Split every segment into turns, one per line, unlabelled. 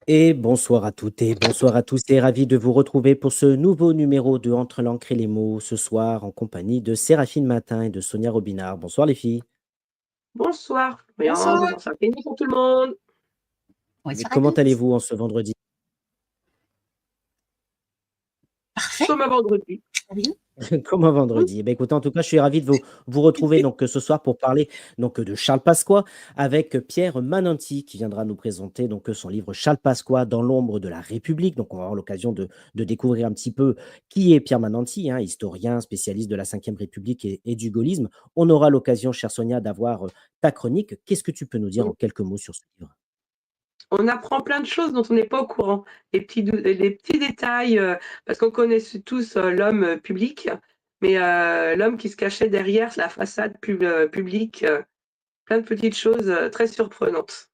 Et bonsoir à toutes et bonsoir à tous et ravi de vous retrouver pour ce nouveau numéro de Entre l'encre et les mots ce soir en compagnie de Séraphine Matin et de Sonia Robinard. Bonsoir les filles.
Bonsoir, Florian,
Bonsoir.
bonsoir Stéphanie pour tout le monde.
Mais
Bonsoir à
comment
tous.
allez-vous en ce vendredi?
Parfait.
Sommes à vendredi.
Oui.
Comme un vendredi. Eh bien, écoutez, en tout cas, je suis ravi de vous retrouver donc, ce soir pour parler donc, de Charles Pasqua avec Pierre Mananti qui viendra nous présenter donc, son livre Charles Pasqua dans l'ombre de la République. Donc, on va avoir l'occasion de découvrir un petit peu qui est Pierre Mananti, hein, historien, spécialiste de la Ve République et du gaullisme. On aura l'occasion, chère Sonia, d'avoir ta chronique. Qu'est-ce que tu peux nous dire en quelques mots sur ce livre?
On apprend plein de choses dont on n'est pas au courant. Les petits détails, parce qu'on connaît tous l'homme public, mais l'homme qui se cachait derrière la façade publique, plein de petites choses très surprenantes.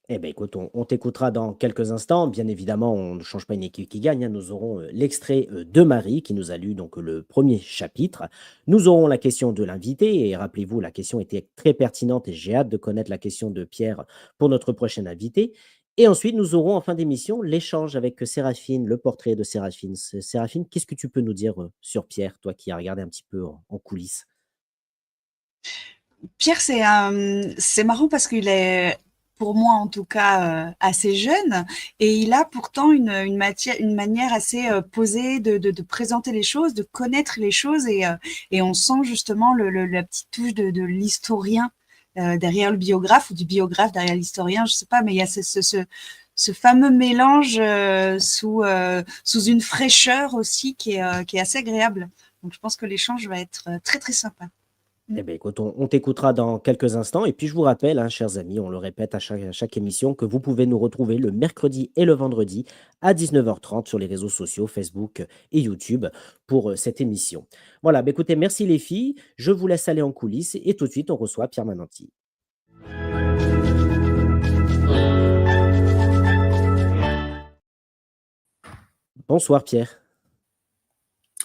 Eh bien, écoute, on t'écoutera dans quelques instants. Bien évidemment, on ne change pas une équipe qui gagne, hein. Nous aurons l'extrait de Marie qui nous a lu donc, le premier chapitre. Nous aurons la question de l'invité. Et rappelez-vous, la question était très pertinente et j'ai hâte de connaître la question de Pierre pour notre prochain invité. Et ensuite, nous aurons en fin d'émission l'échange avec Séraphine, le portrait de Séraphine. Séraphine, qu'est-ce que tu peux nous dire sur Pierre, toi qui as regardé un petit peu en coulisses?
Pierre, c'est marrant parce qu'il est, pour moi en tout cas, assez jeune et il a pourtant une manière assez posée de présenter les choses, de connaître les choses et on sent justement la petite touche de l'historien derrière le biographe ou du biographe derrière l'historien, je sais pas, mais il y a ce fameux mélange sous une fraîcheur aussi qui est assez agréable. Donc je pense que l'échange va être très très sympa.
Eh bien, écoute, on t'écoutera dans quelques instants. Et puis, je vous rappelle, hein, chers amis, on le répète à chaque émission, que vous pouvez nous retrouver le mercredi et le vendredi à 19h30 sur les réseaux sociaux, Facebook et YouTube, pour cette émission. Voilà, bah, écoutez, merci les filles. Je vous laisse aller en coulisses et tout de suite, on reçoit Pierre Mananti. Bonsoir Pierre.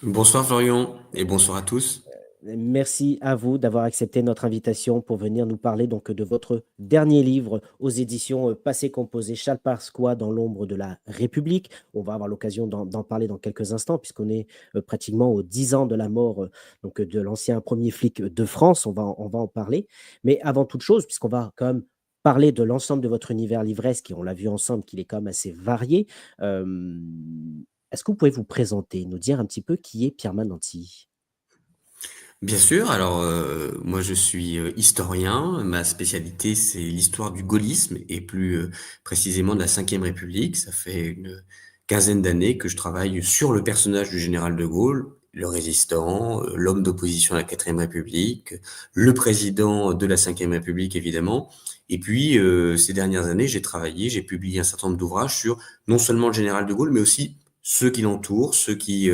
Bonsoir Florian et bonsoir à tous.
Merci à vous d'avoir accepté notre invitation pour venir nous parler donc de votre dernier livre aux éditions Passé Composé, Charles Pasqua dans l'ombre de la République. On va avoir l'occasion d'en parler dans quelques instants puisqu'on est pratiquement aux 10 ans de la mort donc, de l'ancien premier flic de France. On va en parler. Mais avant toute chose, puisqu'on va quand même parler de l'ensemble de votre univers livresque, et on l'a vu ensemble qu'il est quand même assez varié, euh, est-ce que vous pouvez vous présenter, nous dire un petit peu qui est Pierre Mananti?
Bien sûr, alors moi je suis historien, ma spécialité c'est l'histoire du gaullisme et plus précisément de la Ve République. Ça fait une quinzaine d'années que je travaille sur le personnage du général de Gaulle, le résistant, l'homme d'opposition à la Quatrième République, le président de la Ve République évidemment. Et puis ces dernières années j'ai publié un certain nombre d'ouvrages sur non seulement le général de Gaulle, mais aussi ceux qui l'entourent, ceux qui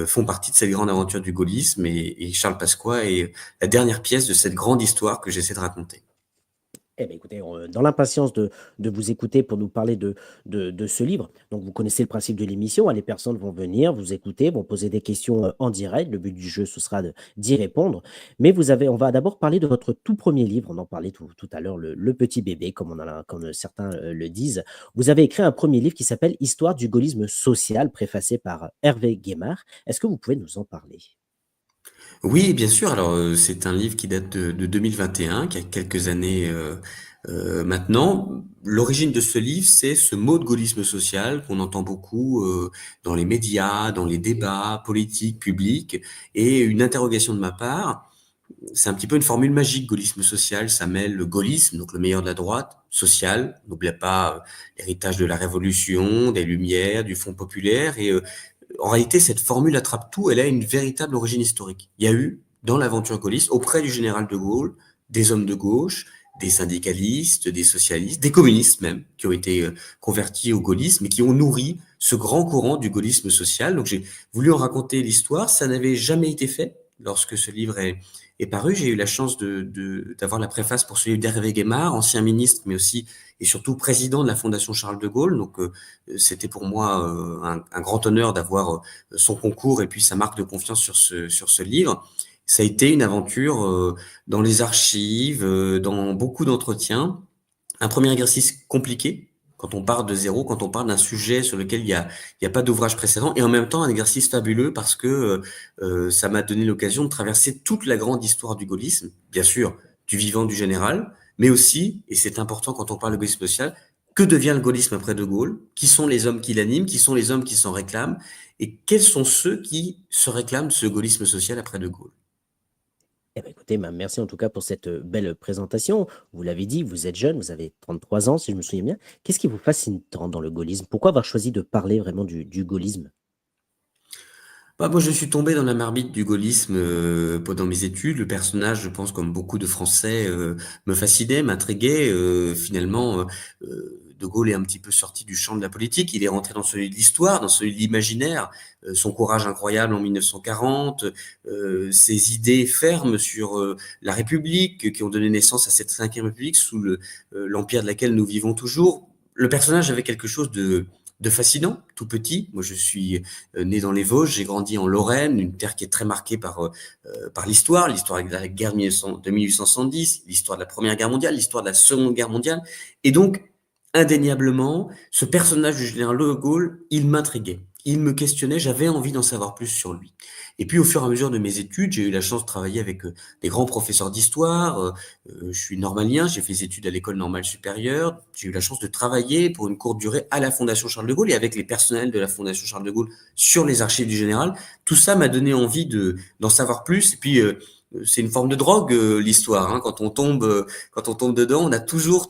font partie de cette grande aventure du gaullisme et Charles Pasqua est la dernière pièce de cette grande histoire que j'essaie de raconter.
Eh bien, écoutez, dans l'impatience de vous écouter pour nous parler de ce livre, donc vous connaissez le principe de l'émission, hein, les personnes vont venir, vous écouter, vont poser des questions en direct. Le but du jeu, ce sera d'y répondre. Mais on va d'abord parler de votre tout premier livre. On en parlait tout à l'heure, le petit bébé, comme certains le disent. Vous avez écrit un premier livre qui s'appelle Histoire du gaullisme social, préfacé par Hervé Guémard. Est-ce que vous pouvez nous en parler?
Oui, bien sûr. Alors, c'est un livre qui date de 2021, qui a quelques années maintenant. L'origine de ce livre, c'est ce mot de gaullisme social qu'on entend beaucoup dans les médias, dans les débats politiques, publics, et une interrogation de ma part. C'est un petit peu une formule magique, gaullisme social. Ça mêle le gaullisme, donc le meilleur de la droite, social. N'oubliez pas l'héritage de la Révolution, des Lumières, du Front populaire. Et en réalité, cette formule attrape tout. Elle a une véritable origine historique. Il y a eu, dans l'aventure gaulliste, auprès du général de Gaulle, des hommes de gauche, des syndicalistes, des socialistes, des communistes même, qui ont été convertis au gaullisme et qui ont nourri ce grand courant du gaullisme social. Donc j'ai voulu en raconter l'histoire. Ça n'avait jamais été fait lorsque ce livre est paru. J'ai eu la chance d'avoir la préface pour celui d'Hervé Guémard, ancien ministre, mais aussi et surtout président de la Fondation Charles de Gaulle. Donc c'était pour moi un grand honneur d'avoir son concours et puis sa marque de confiance sur ce livre. Ça a été une aventure dans les archives, dans beaucoup d'entretiens. Un premier exercice compliqué, quand on part de zéro, quand on parle d'un sujet sur lequel il y a pas d'ouvrage précédent, et en même temps un exercice fabuleux parce que ça m'a donné l'occasion de traverser toute la grande histoire du gaullisme, bien sûr, du vivant du général, mais aussi, et c'est important quand on parle de gaullisme social, que devient le gaullisme après De Gaulle? Qui sont les hommes qui l'animent? Qui sont les hommes qui s'en réclament? Et quels sont ceux qui se réclament de ce gaullisme social après De Gaulle?
Eh ben, écoutez, merci en tout cas pour cette belle présentation. Vous l'avez dit, vous êtes jeune, vous avez 33 ans, si je me souviens bien. Qu'est-ce qui vous fascine tant dans le gaullisme? Pourquoi avoir choisi de parler vraiment du gaullisme?
Bah, moi, je suis tombé dans la marmite du gaullisme pendant mes études. Le personnage, je pense, comme beaucoup de Français, me fascinait, m'intriguait. Finalement, De Gaulle est un petit peu sorti du champ de la politique. Il est rentré dans celui de l'histoire, dans celui de l'imaginaire. Son courage incroyable en 1940, ses idées fermes sur la République, qui ont donné naissance à cette cinquième République sous l'empire de laquelle nous vivons toujours. Le personnage avait quelque chose de fascinant, tout petit. Moi, je suis né dans les Vosges, j'ai grandi en Lorraine, une terre qui est très marquée par l'histoire de la guerre de 1870, l'histoire de la Première Guerre mondiale, l'histoire de la Seconde Guerre mondiale. Et donc, indéniablement, ce personnage du général de Gaulle, il m'intriguait. Il me questionnait, j'avais envie d'en savoir plus sur lui. Et puis, au fur et à mesure de mes études, j'ai eu la chance de travailler avec des grands professeurs d'histoire. Je suis normalien, j'ai fait des études à l'école normale supérieure. J'ai eu la chance de travailler pour une courte durée à la Fondation Charles de Gaulle et avec les personnels de la Fondation Charles de Gaulle sur les archives du général. Tout ça m'a donné envie d'en savoir plus. Et puis, c'est une forme de drogue, l'histoire, hein. Quand on tombe dedans, on a toujours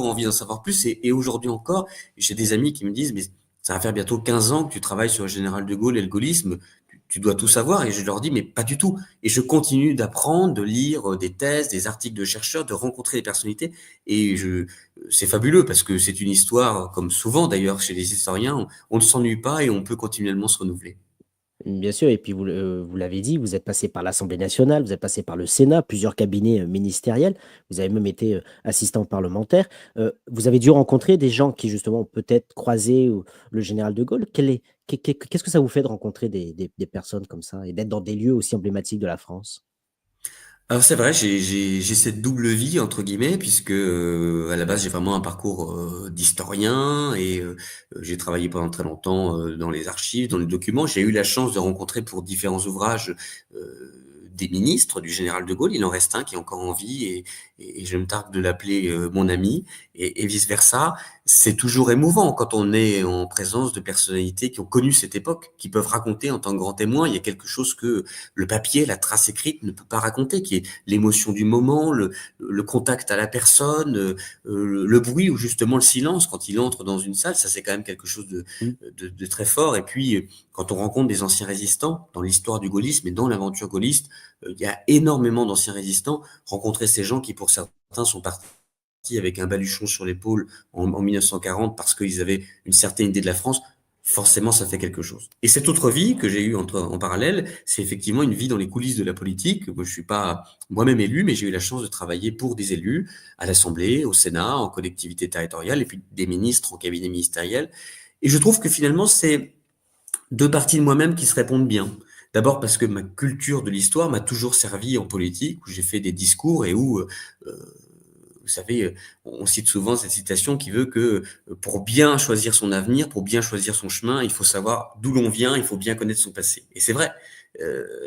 envie d'en savoir plus. Et aujourd'hui encore, j'ai des amis qui me disent, mais ça va faire bientôt 15 ans que tu travailles sur le général de Gaulle et le gaullisme. Tu dois tout savoir. Et je leur dis, mais pas du tout. Et je continue d'apprendre, de lire des thèses, des articles de chercheurs, de rencontrer des personnalités. Et c'est fabuleux parce que c'est une histoire, comme souvent d'ailleurs chez les historiens, on ne s'ennuie pas et on peut continuellement se renouveler.
Bien sûr, et puis vous l'avez dit, vous êtes passé par l'Assemblée nationale, vous êtes passé par le Sénat, plusieurs cabinets ministériels, vous avez même été assistant parlementaire. Vous avez dû rencontrer des gens qui justement ont peut-être croisé le général de Gaulle. Qu'est-ce que ça vous fait de rencontrer des personnes comme ça et d'être dans des lieux aussi emblématiques de la France?
Alors c'est vrai, j'ai cette double vie entre guillemets puisque à la base j'ai vraiment un parcours d'historien et j'ai travaillé pendant très longtemps dans les archives, dans les documents. J'ai eu la chance de rencontrer pour différents ouvrages des ministres du général de Gaulle. Il en reste un qui est encore en vie et je me targue de l'appeler mon ami et vice versa. C'est toujours émouvant quand on est en présence de personnalités qui ont connu cette époque, qui peuvent raconter en tant que grand témoin. Il y a quelque chose que le papier, la trace écrite ne peut pas raconter, qui est l'émotion du moment, le contact à la personne, le bruit ou justement le silence quand il entre dans une salle. Ça, c'est quand même quelque chose
Mm.
de très fort. Et puis, quand on rencontre des anciens résistants dans l'histoire du gaullisme et dans l'aventure gaulliste, il y a énormément d'anciens résistants. Rencontrer ces gens qui, pour certains, sont partis avec un baluchon sur l'épaule en 1940 parce qu'ils avaient une certaine idée de la France, forcément ça fait quelque chose. Et cette autre vie que j'ai eue en parallèle, c'est effectivement une vie dans les coulisses de la politique. Moi, je suis pas moi-même élu, mais j'ai eu la chance de travailler pour des élus à l'Assemblée, au Sénat, en collectivité territoriale, et puis des ministres en cabinet ministériel. Et je trouve que finalement, c'est deux parties de moi-même qui se répondent bien. D'abord parce que ma culture de l'histoire m'a toujours servi en politique, où j'ai fait des discours et où vous savez, on cite souvent cette citation qui veut que pour bien choisir son avenir, pour bien choisir son chemin, il faut savoir d'où l'on vient, il faut bien connaître son passé. Et c'est vrai,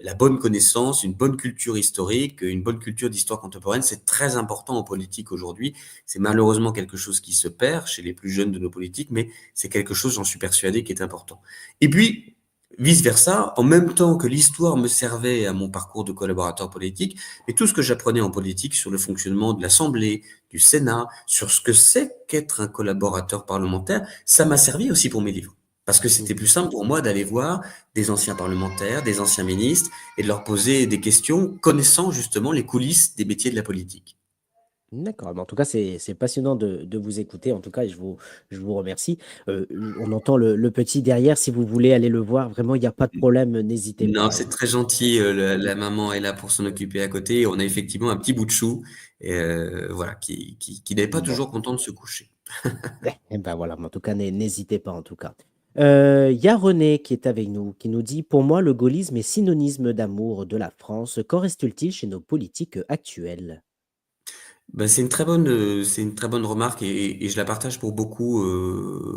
la bonne connaissance, une bonne culture historique, une bonne culture d'histoire contemporaine, c'est très important en politique aujourd'hui. C'est malheureusement quelque chose qui se perd chez les plus jeunes de nos politiques, mais c'est quelque chose, j'en suis persuadé, qui est important. Et puis, vice-versa, en même temps que l'histoire me servait à mon parcours de collaborateur politique, et tout ce que j'apprenais en politique sur le fonctionnement de l'Assemblée, du Sénat, sur ce que c'est qu'être un collaborateur parlementaire, ça m'a servi aussi pour mes livres. Parce que c'était plus simple pour moi d'aller voir des anciens parlementaires, des anciens ministres, et de leur poser des questions connaissant justement les coulisses des métiers de la politique.
D'accord, mais en tout cas, c'est passionnant de vous écouter, en tout cas, et je vous remercie. On entend le petit derrière, si vous voulez aller le voir, vraiment, il n'y a pas de problème, n'hésitez
Non,
pas.
c'est très gentil. La maman est là pour s'en occuper à côté. On a effectivement un petit bout de chou, voilà, qui n'est pas
Bon,
toujours content de se coucher.
et ben voilà, mais en tout cas, n'hésitez pas, en tout cas. Il y a René qui est avec nous, qui nous dit, pour moi, le gaullisme est synonyme d'amour de la France. Qu'en reste-t-il chez nos politiques actuelles?
Ben, c'est une très bonne remarque et je la partage pour beaucoup,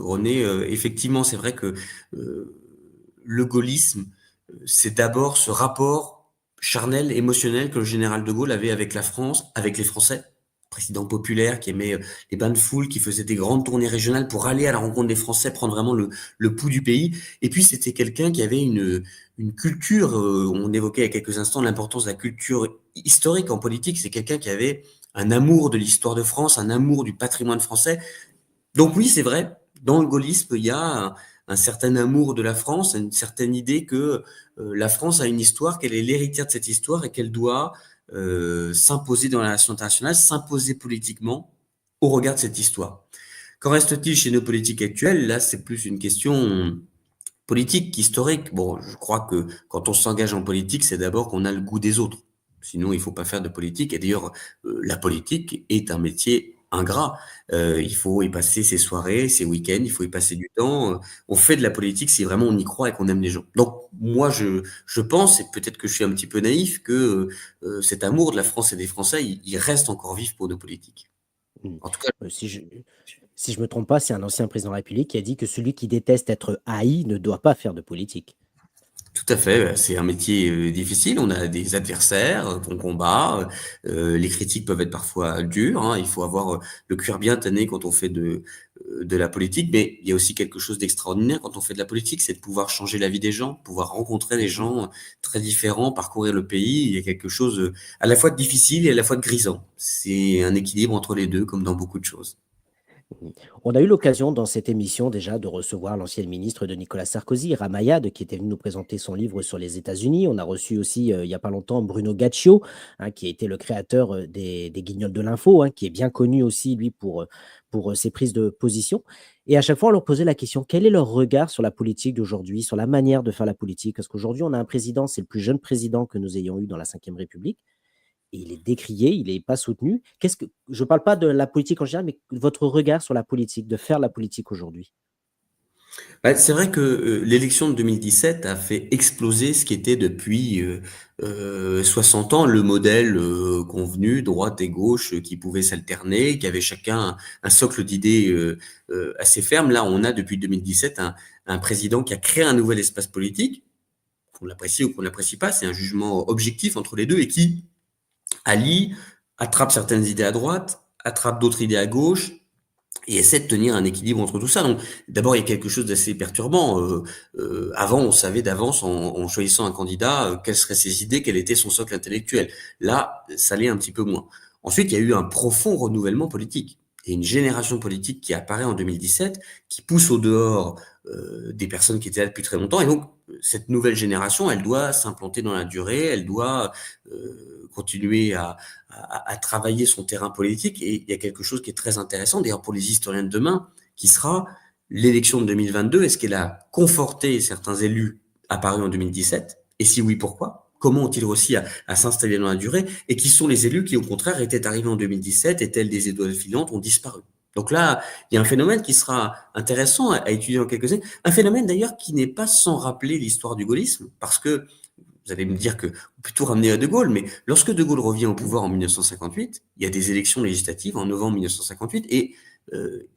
René. Effectivement, c'est vrai que euh, le gaullisme, c'est d'abord ce rapport charnel, émotionnel que le général de Gaulle avait avec la France, avec les Français. Président populaire qui aimait les bains de foule, qui faisait des grandes tournées régionales pour aller à la rencontre des Français, prendre vraiment le pouls du pays. Et puis c'était quelqu'un qui avait une culture, on évoquait il y a quelques instants l'importance de la culture historique en politique, c'est quelqu'un qui avait un amour de l'histoire de France, un amour du patrimoine français. Donc oui, c'est vrai, dans le gaullisme, il y a un certain amour de la France, une certaine idée que la France a une histoire, qu'elle est l'héritière de cette histoire et qu'elle doit s'imposer dans la nation internationale, s'imposer politiquement au regard de cette histoire. Qu'en reste-t-il chez nos politiques actuelles? Là, c'est plus une question politique, historique. Bon, je crois que quand on s'engage en politique, c'est d'abord qu'on a le goût des autres. Sinon, il faut pas faire de politique. Et d'ailleurs, la politique est un métier ingrat. Il faut y passer ses soirées, ses week-ends, il faut y passer du temps. On fait de la politique si vraiment on y croit et qu'on aime les gens. Donc, moi, je pense, et peut-être que je suis un petit peu naïf, que cet amour de la France et des Français, il reste encore vif pour nos politiques.
Mmh.
En tout cas,
Si je me trompe pas, c'est un ancien président de la République qui a dit que celui qui déteste être haï ne doit pas faire de politique.
tout à fait, c'est un métier difficile. On a des adversaires qu'on combat. Les critiques peuvent être parfois dures, hein. Il faut avoir le cuir bien tanné quand on fait de la politique. Mais il y a aussi quelque chose d'extraordinaire quand on fait de la politique, c'est de pouvoir changer la vie des gens, pouvoir rencontrer des
Mmh.
gens très différents, parcourir le pays. Il y a quelque chose à la fois de difficile et à la fois de grisant. C'est un équilibre entre les deux, comme dans beaucoup de choses.
Mmh. On a eu l'occasion dans cette émission déjà de recevoir l'ancienne ministre de Nicolas Sarkozy, Ramayad, qui était venu nous présenter son livre sur les États-Unis. On a reçu aussi, il y a pas longtemps, Bruno Gaccio, hein, qui a été le créateur des Guignols de l'info, hein, qui est bien connu aussi, lui, pour ses prises de position. Et à chaque fois, on leur posait la question, quel est leur regard sur la politique d'aujourd'hui, sur la manière de faire la politique? Parce qu'aujourd'hui, on a un président, c'est le plus jeune président que nous ayons eu dans la Ve République. Et il est décrié, il n'est pas soutenu. Je ne parle pas de la politique en général, mais votre regard sur la politique, de faire la politique aujourd'hui?
Bah, c'est vrai que l'élection de 2017 a fait exploser ce qui était depuis 60 ans le modèle convenu, droite et gauche, qui pouvaient s'alterner, qui avait chacun un socle d'idées assez ferme. Là, on a depuis 2017 un président qui a créé un nouvel espace politique, qu'on l'apprécie ou qu'on l'apprécie pas, c'est un jugement objectif entre les deux, et qui allie, attrape certaines idées à droite, attrape d'autres idées à gauche, et essaie de tenir un équilibre entre tout ça. Donc, d'abord, il y a quelque chose d'assez perturbant. Avant, on savait d'avance, en choisissant un candidat, quelles seraient ses idées, quel était son socle intellectuel. Là, ça l'est un petit peu moins. Ensuite, il y a eu un profond renouvellement politique. Et une génération politique qui apparaît en 2017, qui pousse au dehors des personnes qui étaient là depuis très longtemps. Et donc, cette nouvelle génération, elle doit s'implanter dans la durée, elle doit continuer à travailler son terrain politique. Et il y a quelque chose qui est très intéressant, d'ailleurs pour les historiens de demain, qui sera l'élection de 2022. Est-ce qu'elle a conforté certains élus apparus en 2017? Et si oui, pourquoi? Comment ont-ils réussi à s'installer dans la durée? Et qui sont les élus qui, au contraire, étaient arrivés en 2017 et tels des étoiles filantes ont disparu? Donc là, il y a un phénomène qui sera intéressant à étudier dans quelques années. Un phénomène d'ailleurs qui n'est pas sans rappeler l'histoire du gaullisme, parce que vous allez me dire que on peut tout ramener à De Gaulle, mais lorsque De Gaulle revient au pouvoir en 1958, il y a des élections législatives en novembre 1958 et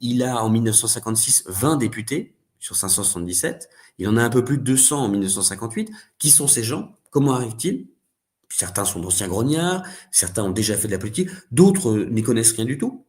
il a en 1956 20 députés sur 577. Il en a un peu plus de 200 en 1958. Qui sont ces gens? Comment arrivent-ils? Certains sont d'anciens grognards, certains ont déjà fait de la politique, d'autres n'y connaissent rien du tout.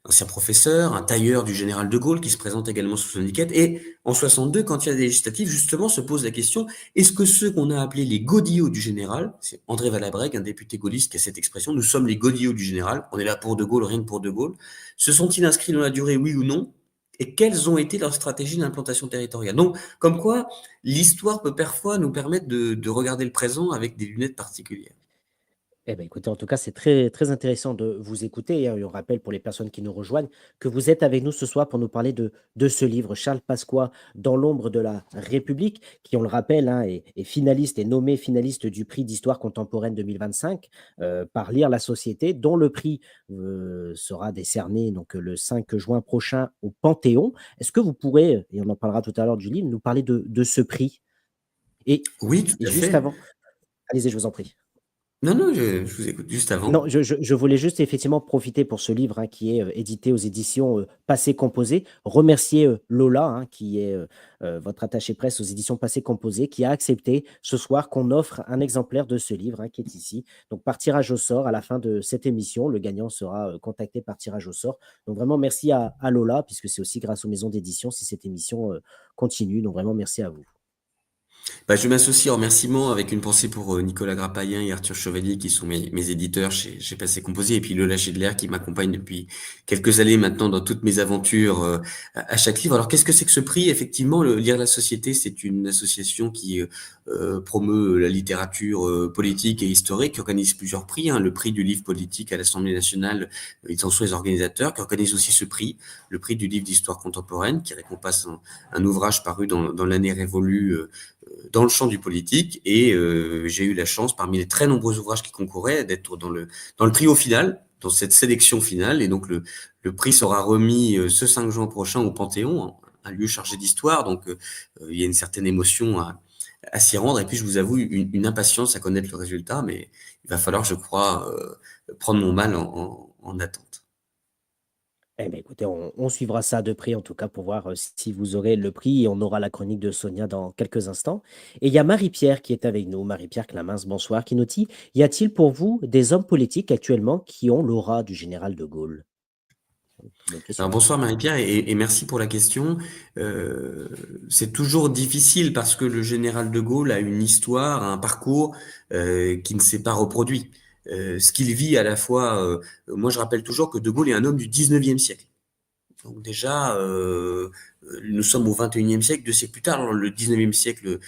Ancien professeur, un tailleur du général de Gaulle qui se présente également sous son étiquette. Et en 62, quand il y a des législatives, justement, se pose la question, est-ce que ceux qu'on a appelés les godillots du général, c'est André Valabrègue, un député gaulliste qui a cette expression, nous sommes les godillots du général, on est là pour De Gaulle, rien que pour De Gaulle, se sont-ils inscrits dans la durée, oui ou non? Et quelles ont été leurs stratégies d'implantation territoriale? Donc, comme quoi, l'histoire peut parfois nous permettre de regarder le présent avec des lunettes particulières.
Eh ben, écoutez, en tout cas, c'est très, très intéressant de vous écouter, hein, et on rappelle pour les personnes qui nous rejoignent que vous êtes avec nous ce soir pour nous parler de ce livre, Charles Pasqua, Dans l'ombre de la République, qui, on le rappelle, hein, est finaliste et nommé finaliste du prix d'histoire contemporaine 2025 par Lire la Société, dont le prix sera décerné donc, le 5 juin prochain au Panthéon. Est-ce que vous pourrez, et on en parlera tout à l'heure du livre, nous parler de ce prix? Et,
Oui, tout
et
à
juste
fait.
avant, allez-y, je vous en prie.
Non, non, je vous écoute juste
Non,
avant.
je voulais juste effectivement profiter pour ce livre, hein, qui est édité aux éditions Passé Composé. Remercier Lola, hein, qui est votre attachée presse aux éditions Passé Composé, qui a accepté ce soir qu'on offre un exemplaire de ce livre, hein, qui est ici. Donc, par tirage au sort, à la fin de cette émission, le gagnant sera contacté par tirage au sort. Donc, vraiment, merci à Lola, puisque c'est aussi grâce aux maisons d'édition si cette émission continue. Donc, vraiment, merci à vous.
Bah, je m'associe en remerciement avec une pensée pour Nicolas Grapaillen et Arthur Chevalier qui sont mes éditeurs chez Passé Composé et puis Lola Schedler qui m'accompagne depuis quelques années maintenant dans toutes mes aventures à chaque livre. Alors qu'est-ce que c'est que ce prix? Effectivement, le Lire la Société, c'est une association qui promeut la littérature politique et historique, qui organise plusieurs prix, hein, le prix du livre politique à l'Assemblée nationale, ils en sont les organisateurs, qui organise aussi ce prix, le prix du livre d'histoire contemporaine, qui récompense un ouvrage paru dans l'année révolue dans le champ du politique et j'ai eu la chance, parmi les très nombreux ouvrages qui concouraient, d'être dans le trio final, dans cette sélection finale. Et donc le prix sera remis ce 5 juin prochain au Panthéon, un lieu chargé d'histoire. Donc il y a une certaine émotion à s'y rendre. Et puis je vous avoue une impatience à connaître le résultat, mais il va falloir, je crois, prendre mon mal en attente.
Eh bien, écoutez, on suivra ça de près, en tout cas, pour voir si vous aurez le prix et on aura la chronique de Sonia dans quelques instants. Et il y a Marie-Pierre qui est avec nous, Marie-Pierre Clamins, bonsoir, qui nous dit, y a-t-il pour vous des hommes politiques actuellement qui ont l'aura du général de Gaulle? Bonne
Alors
question.
bonsoir Marie-Pierre et merci pour la question. Euh, c'est toujours difficile parce que le général de Gaulle a une histoire, un parcours qui ne s'est pas reproduit. Ce qu'il vit à la fois, moi je rappelle toujours que de Gaulle est un homme du 19e siècle. Donc déjà, nous sommes au 21e siècle, 2 siècles plus tard, alors le 19e siècle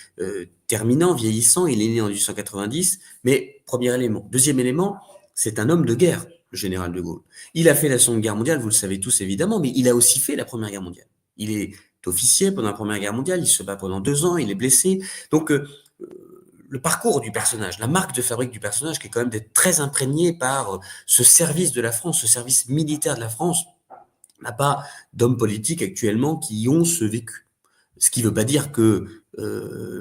terminant, vieillissant, il est né en 1890, mais premier élément. Deuxième élément, c'est un homme de guerre, le général de Gaulle. Il a fait la Seconde Guerre mondiale, vous le savez tous évidemment, mais il a aussi fait la Première Guerre mondiale. Il est officier pendant la Première Guerre mondiale, il se bat pendant 2 ans, il est blessé. Donc le parcours du personnage, la marque de fabrique du personnage, qui est quand même d'être très imprégné par ce service de la France, ce service militaire de la France, n'a pas d'hommes politiques actuellement qui ont ce vécu. Ce qui ne veut pas dire que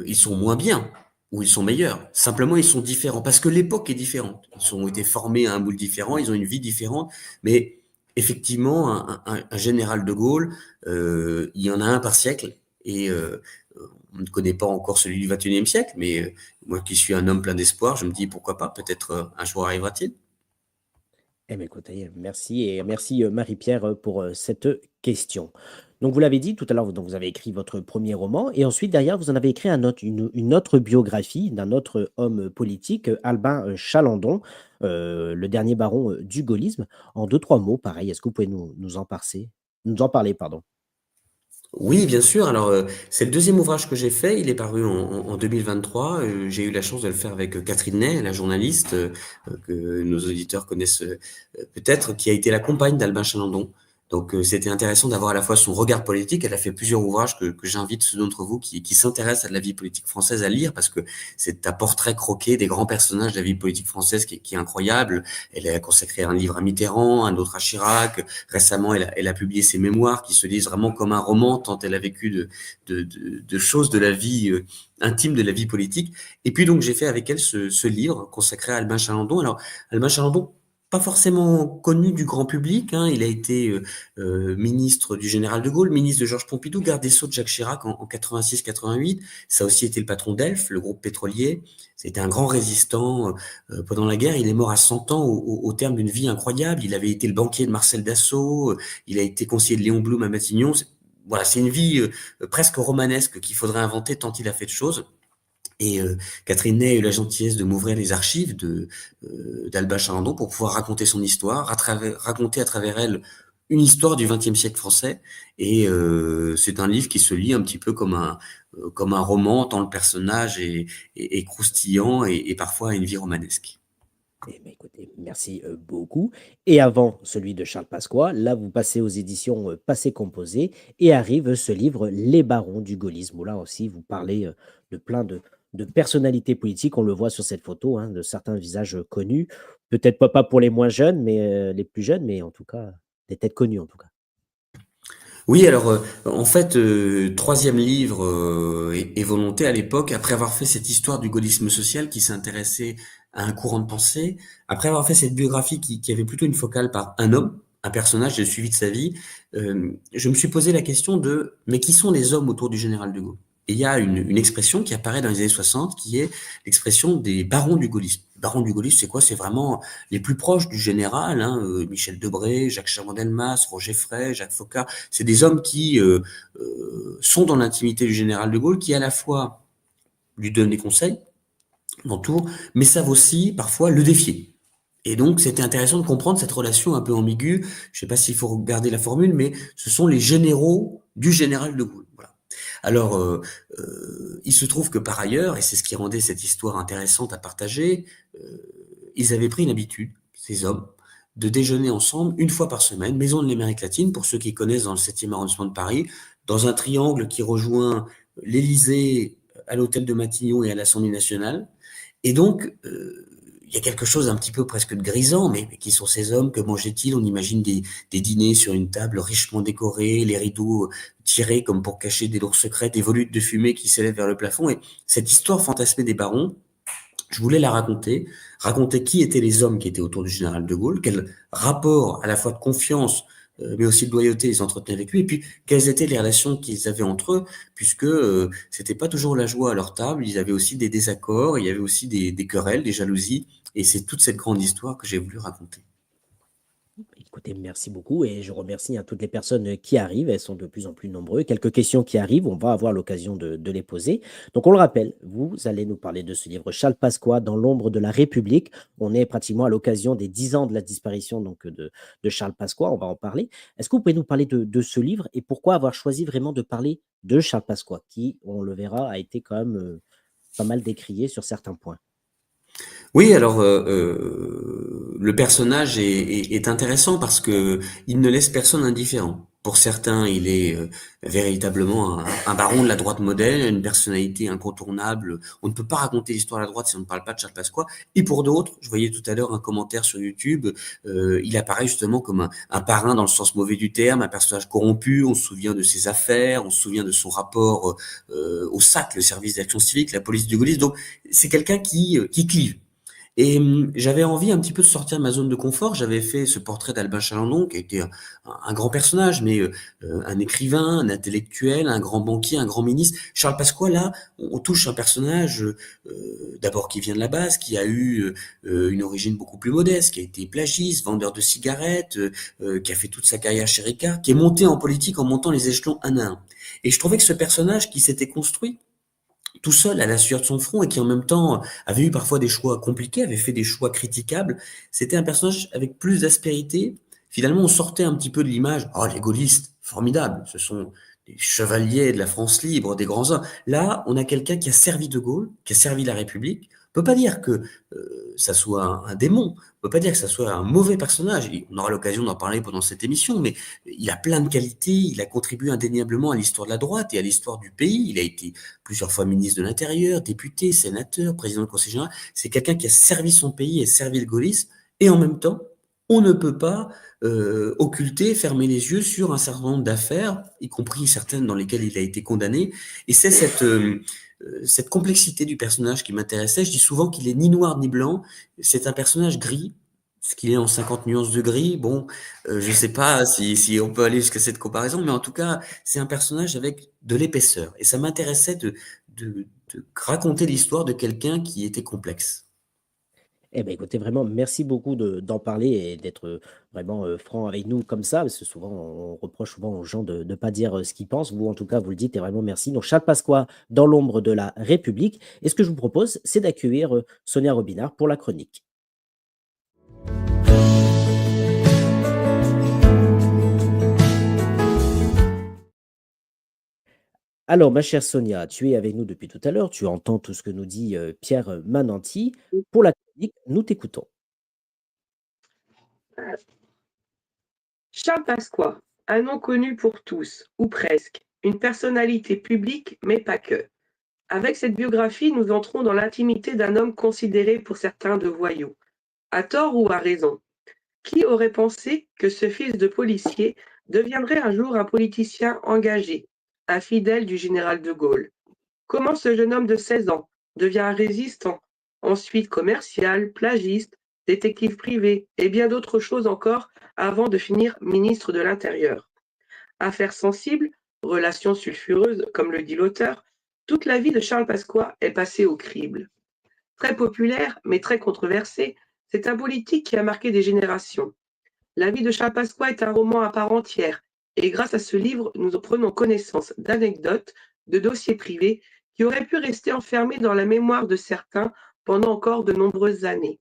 ils sont moins bien ou ils sont meilleurs. Simplement, ils sont différents parce que l'époque est différente. Ils ont été formés à un moule différent, ils ont une vie différente. Mais effectivement, un général de Gaulle, il y en a un par siècle et on ne connaît pas encore celui du 21e siècle. Mais moi qui suis un homme plein d'espoir, je me dis pourquoi pas, peut-être un jour arrivera-t-il.
Eh bien, écoutez, merci et merci Marie-Pierre pour cette question. Donc, vous l'avez dit tout à l'heure, donc vous avez écrit votre premier roman et ensuite, derrière, vous en avez écrit une autre biographie d'un autre homme politique, Albin Chalandon, le dernier baron du gaullisme. En deux, trois mots, pareil, est-ce que vous pouvez nous en parler, pardon.
Oui, bien sûr. Alors, c'est le deuxième ouvrage que j'ai fait. Il est paru en 2023. J'ai eu la chance de le faire avec Catherine Ney, la journaliste que nos auditeurs connaissent peut-être, qui a été la compagne d'Albin Chalandon. Donc, c'était intéressant d'avoir à la fois son regard politique. Elle a fait plusieurs ouvrages que j'invite ceux d'entre vous qui s'intéressent à la vie politique française à lire parce que c'est un portrait croqué des grands personnages de la vie politique française qui est incroyable. Elle a consacré un livre à Mitterrand, un autre à Chirac. Récemment, elle a publié ses mémoires qui se lisent vraiment comme un roman, tant elle a vécu de choses de la vie intime de la vie politique. Et puis donc, j'ai fait avec elle ce livre consacré à Albin Chalandon. Alors, Albin Chalandon, pas forcément connu du grand public, hein. Il a été ministre du général de Gaulle, ministre de Georges Pompidou, garde des Sceaux de Jacques Chirac en 86-88. Ça a aussi été le patron d'Elf, le groupe pétrolier. C'était un grand résistant pendant la guerre. Il est mort à 100 ans au terme d'une vie incroyable. Il avait été le banquier de Marcel Dassault. Il a été conseiller de Léon Blum à Matignon. Voilà, c'est une vie presque romanesque qu'il faudrait inventer tant il a fait de choses. Et Catherine Ney a eu la gentillesse de m'ouvrir les archives d'Albin Chalandon pour pouvoir raconter son histoire, raconter à travers elle une histoire du XXe siècle français. Et c'est un livre qui se lit un petit peu comme un roman, tant le personnage est croustillant et parfois a une vie romanesque.
Eh bien, écoutez, merci beaucoup. Et avant celui de Charles Pasqua, là, vous passez aux éditions Passé Composé et arrive ce livre Les barons du gaullisme, où là aussi, vous parlez de plein de personnalités politiques. On le voit sur cette photo, hein, de certains visages connus. Peut-être pas pour les moins jeunes, mais les plus jeunes, mais en tout cas, des têtes connues, en tout cas.
Oui, alors en fait, troisième livre est volonté à l'époque, après avoir fait cette histoire du gaullisme social qui s'intéressait à un courant de pensée. Après avoir fait cette biographie qui avait plutôt une focale par un homme, un personnage, j'ai suivi de sa vie, je me suis posé la question de, mais qui sont les hommes autour du général de Gaulle? Et il y a une expression qui apparaît dans les années 60, qui est l'expression des barons du gaullisme. Les barons du gaullisme, c'est quoi? C'est vraiment les plus proches du général, hein, Michel Debré, Jacques Chaban-Delmas, Roger Frey, Jacques Foccart. C'est des hommes qui sont dans l'intimité du général de Gaulle, qui à la fois lui donnent des conseils, l'entourent, mais savent aussi parfois le défier. Et donc, c'était intéressant de comprendre cette relation un peu ambiguë. Je ne sais pas s'il faut regarder la formule, mais ce sont les généraux du général de Gaulle. Voilà. Alors, il se trouve que par ailleurs, et c'est ce qui rendait cette histoire intéressante à partager, ils avaient pris une habitude, ces hommes, de déjeuner ensemble une fois par semaine, maison de l'Amérique latine, pour ceux qui connaissent dans le 7e arrondissement de Paris, dans un triangle qui rejoint l'Élysée, à l'hôtel de Matignon et à l'Assemblée nationale. Et donc, il y a quelque chose un petit peu presque de grisant, mais qui sont ces hommes, que mangeaient-ils? On imagine des dîners sur une table richement décorée, les rideaux tirés comme pour cacher des lourds secrets, des volutes de fumée qui s'élèvent vers le plafond. Et cette histoire fantasmée des barons, je voulais la raconter qui étaient les hommes qui étaient autour du général de Gaulle, quel rapport à la fois de confiance, mais aussi de loyauté ils entretenaient avec lui, et puis quelles étaient les relations qu'ils avaient entre eux, puisque c'était pas toujours la joie à leur table, ils avaient aussi des désaccords, il y avait aussi des querelles, des jalousies, et c'est toute cette grande histoire que j'ai voulu raconter.
Écoutez, merci beaucoup et je remercie toutes les personnes qui arrivent. Elles sont de plus en plus nombreuses. Quelques questions qui arrivent, on va avoir l'occasion de les poser. Donc, on le rappelle, vous allez nous parler de ce livre Charles Pasqua, Dans l'ombre de la République. On est pratiquement à l'occasion des 10 ans de la disparition de Charles Pasqua. On va en parler. Est-ce que vous pouvez nous parler de ce livre et pourquoi avoir choisi vraiment de parler de Charles Pasqua, qui, on le verra, a été quand même pas mal décrié sur certains points?
Oui, alors le personnage est intéressant parce que il ne laisse personne indifférent. Pour certains, il est véritablement un baron de la droite modèle, une personnalité incontournable. On ne peut pas raconter l'histoire de la droite si on ne parle pas de Charles Pasqua. Et pour d'autres, je voyais tout à l'heure un commentaire sur YouTube, il apparaît justement comme un parrain dans le sens mauvais du terme, un personnage corrompu. On se souvient de ses affaires, on se souvient de son rapport au SAC, le service d'action civique, la police du gaullisme. Donc c'est quelqu'un qui clive. Et j'avais envie un petit peu de sortir de ma zone de confort. J'avais fait ce portrait d'Albin Chalandon, qui était un grand personnage, mais un écrivain, un intellectuel, un grand banquier, un grand ministre. Charles Pasqua, là, on touche un personnage d'abord qui vient de la base, qui a eu une origine beaucoup plus modeste, qui a été plagiste, vendeur de cigarettes, qui a fait toute sa carrière chez Ricard, qui est monté en politique en montant les échelons un à un. Et je trouvais que ce personnage qui s'était construit tout seul à la sueur de son front et qui en même temps avait eu parfois des choix compliqués, avait fait des choix critiquables. C'était un personnage avec plus d'aspérité. Finalement, on sortait un petit peu de l'image, oh, les gaullistes, formidable, ce sont des chevaliers de la France libre, des grands hommes. Là, on a quelqu'un qui a servi de Gaulle, qui a servi la République. On peut pas dire que ça soit un démon, on peut pas dire que ça soit un mauvais personnage. On aura l'occasion d'en parler pendant cette émission, mais il a plein de qualités, il a contribué indéniablement à l'histoire de la droite et à l'histoire du pays. Il a été plusieurs fois ministre de l'Intérieur, député, sénateur, président du Conseil général. C'est quelqu'un qui a servi son pays et servi le gaullisme. Et en même temps, on ne peut pas occulter, fermer les yeux sur un certain nombre d'affaires, y compris certaines dans lesquelles il a été condamné. Et c'est cette complexité du personnage qui m'intéressait. Je dis souvent qu'il est ni noir ni blanc. C'est un personnage gris, ce qu'il est en 50 nuances de gris. Bon, je sais pas si on peut aller jusqu'à cette comparaison, mais en tout cas, c'est un personnage avec de l'épaisseur. Et ça m'intéressait de raconter l'histoire de quelqu'un qui était complexe.
Eh bien, écoutez, vraiment, merci beaucoup d'en parler et d'être vraiment franc avec nous comme ça, parce que souvent, on reproche souvent aux gens de ne pas dire ce qu'ils pensent. Vous, en tout cas, vous le dites et vraiment merci. Donc, Charles Pasqua, Dans l'ombre de la République. Et ce que je vous propose, c'est d'accueillir Sonia Robinard pour la chronique. Alors, ma chère Sonia, tu es avec nous depuis tout à l'heure. Tu entends tout ce que nous dit Pierre Mananti. Pour la chronique, nous t'écoutons.
Charles Pasqua, un nom connu pour tous, ou presque, une personnalité publique, mais pas que. Avec cette biographie, nous entrons dans l'intimité d'un homme considéré pour certains de voyou, à tort ou à raison. Qui aurait pensé que ce fils de policier deviendrait un jour un politicien engagé, un fidèle du général de Gaulle? Comment ce jeune homme de 16 ans devient un résistant ensuite commercial, plagiste, détective privé et bien d'autres choses encore avant de finir ministre de l'Intérieur. Affaires sensibles, relations sulfureuses, comme le dit l'auteur, toute la vie de Charles Pasqua est passée au crible. Très populaire, mais très controversé, c'est un politique qui a marqué des générations. La vie de Charles Pasqua est un roman à part entière, et grâce à ce livre, nous prenons connaissance d'anecdotes, de dossiers privés qui auraient pu rester enfermés dans la mémoire de certains pendant encore de nombreuses années.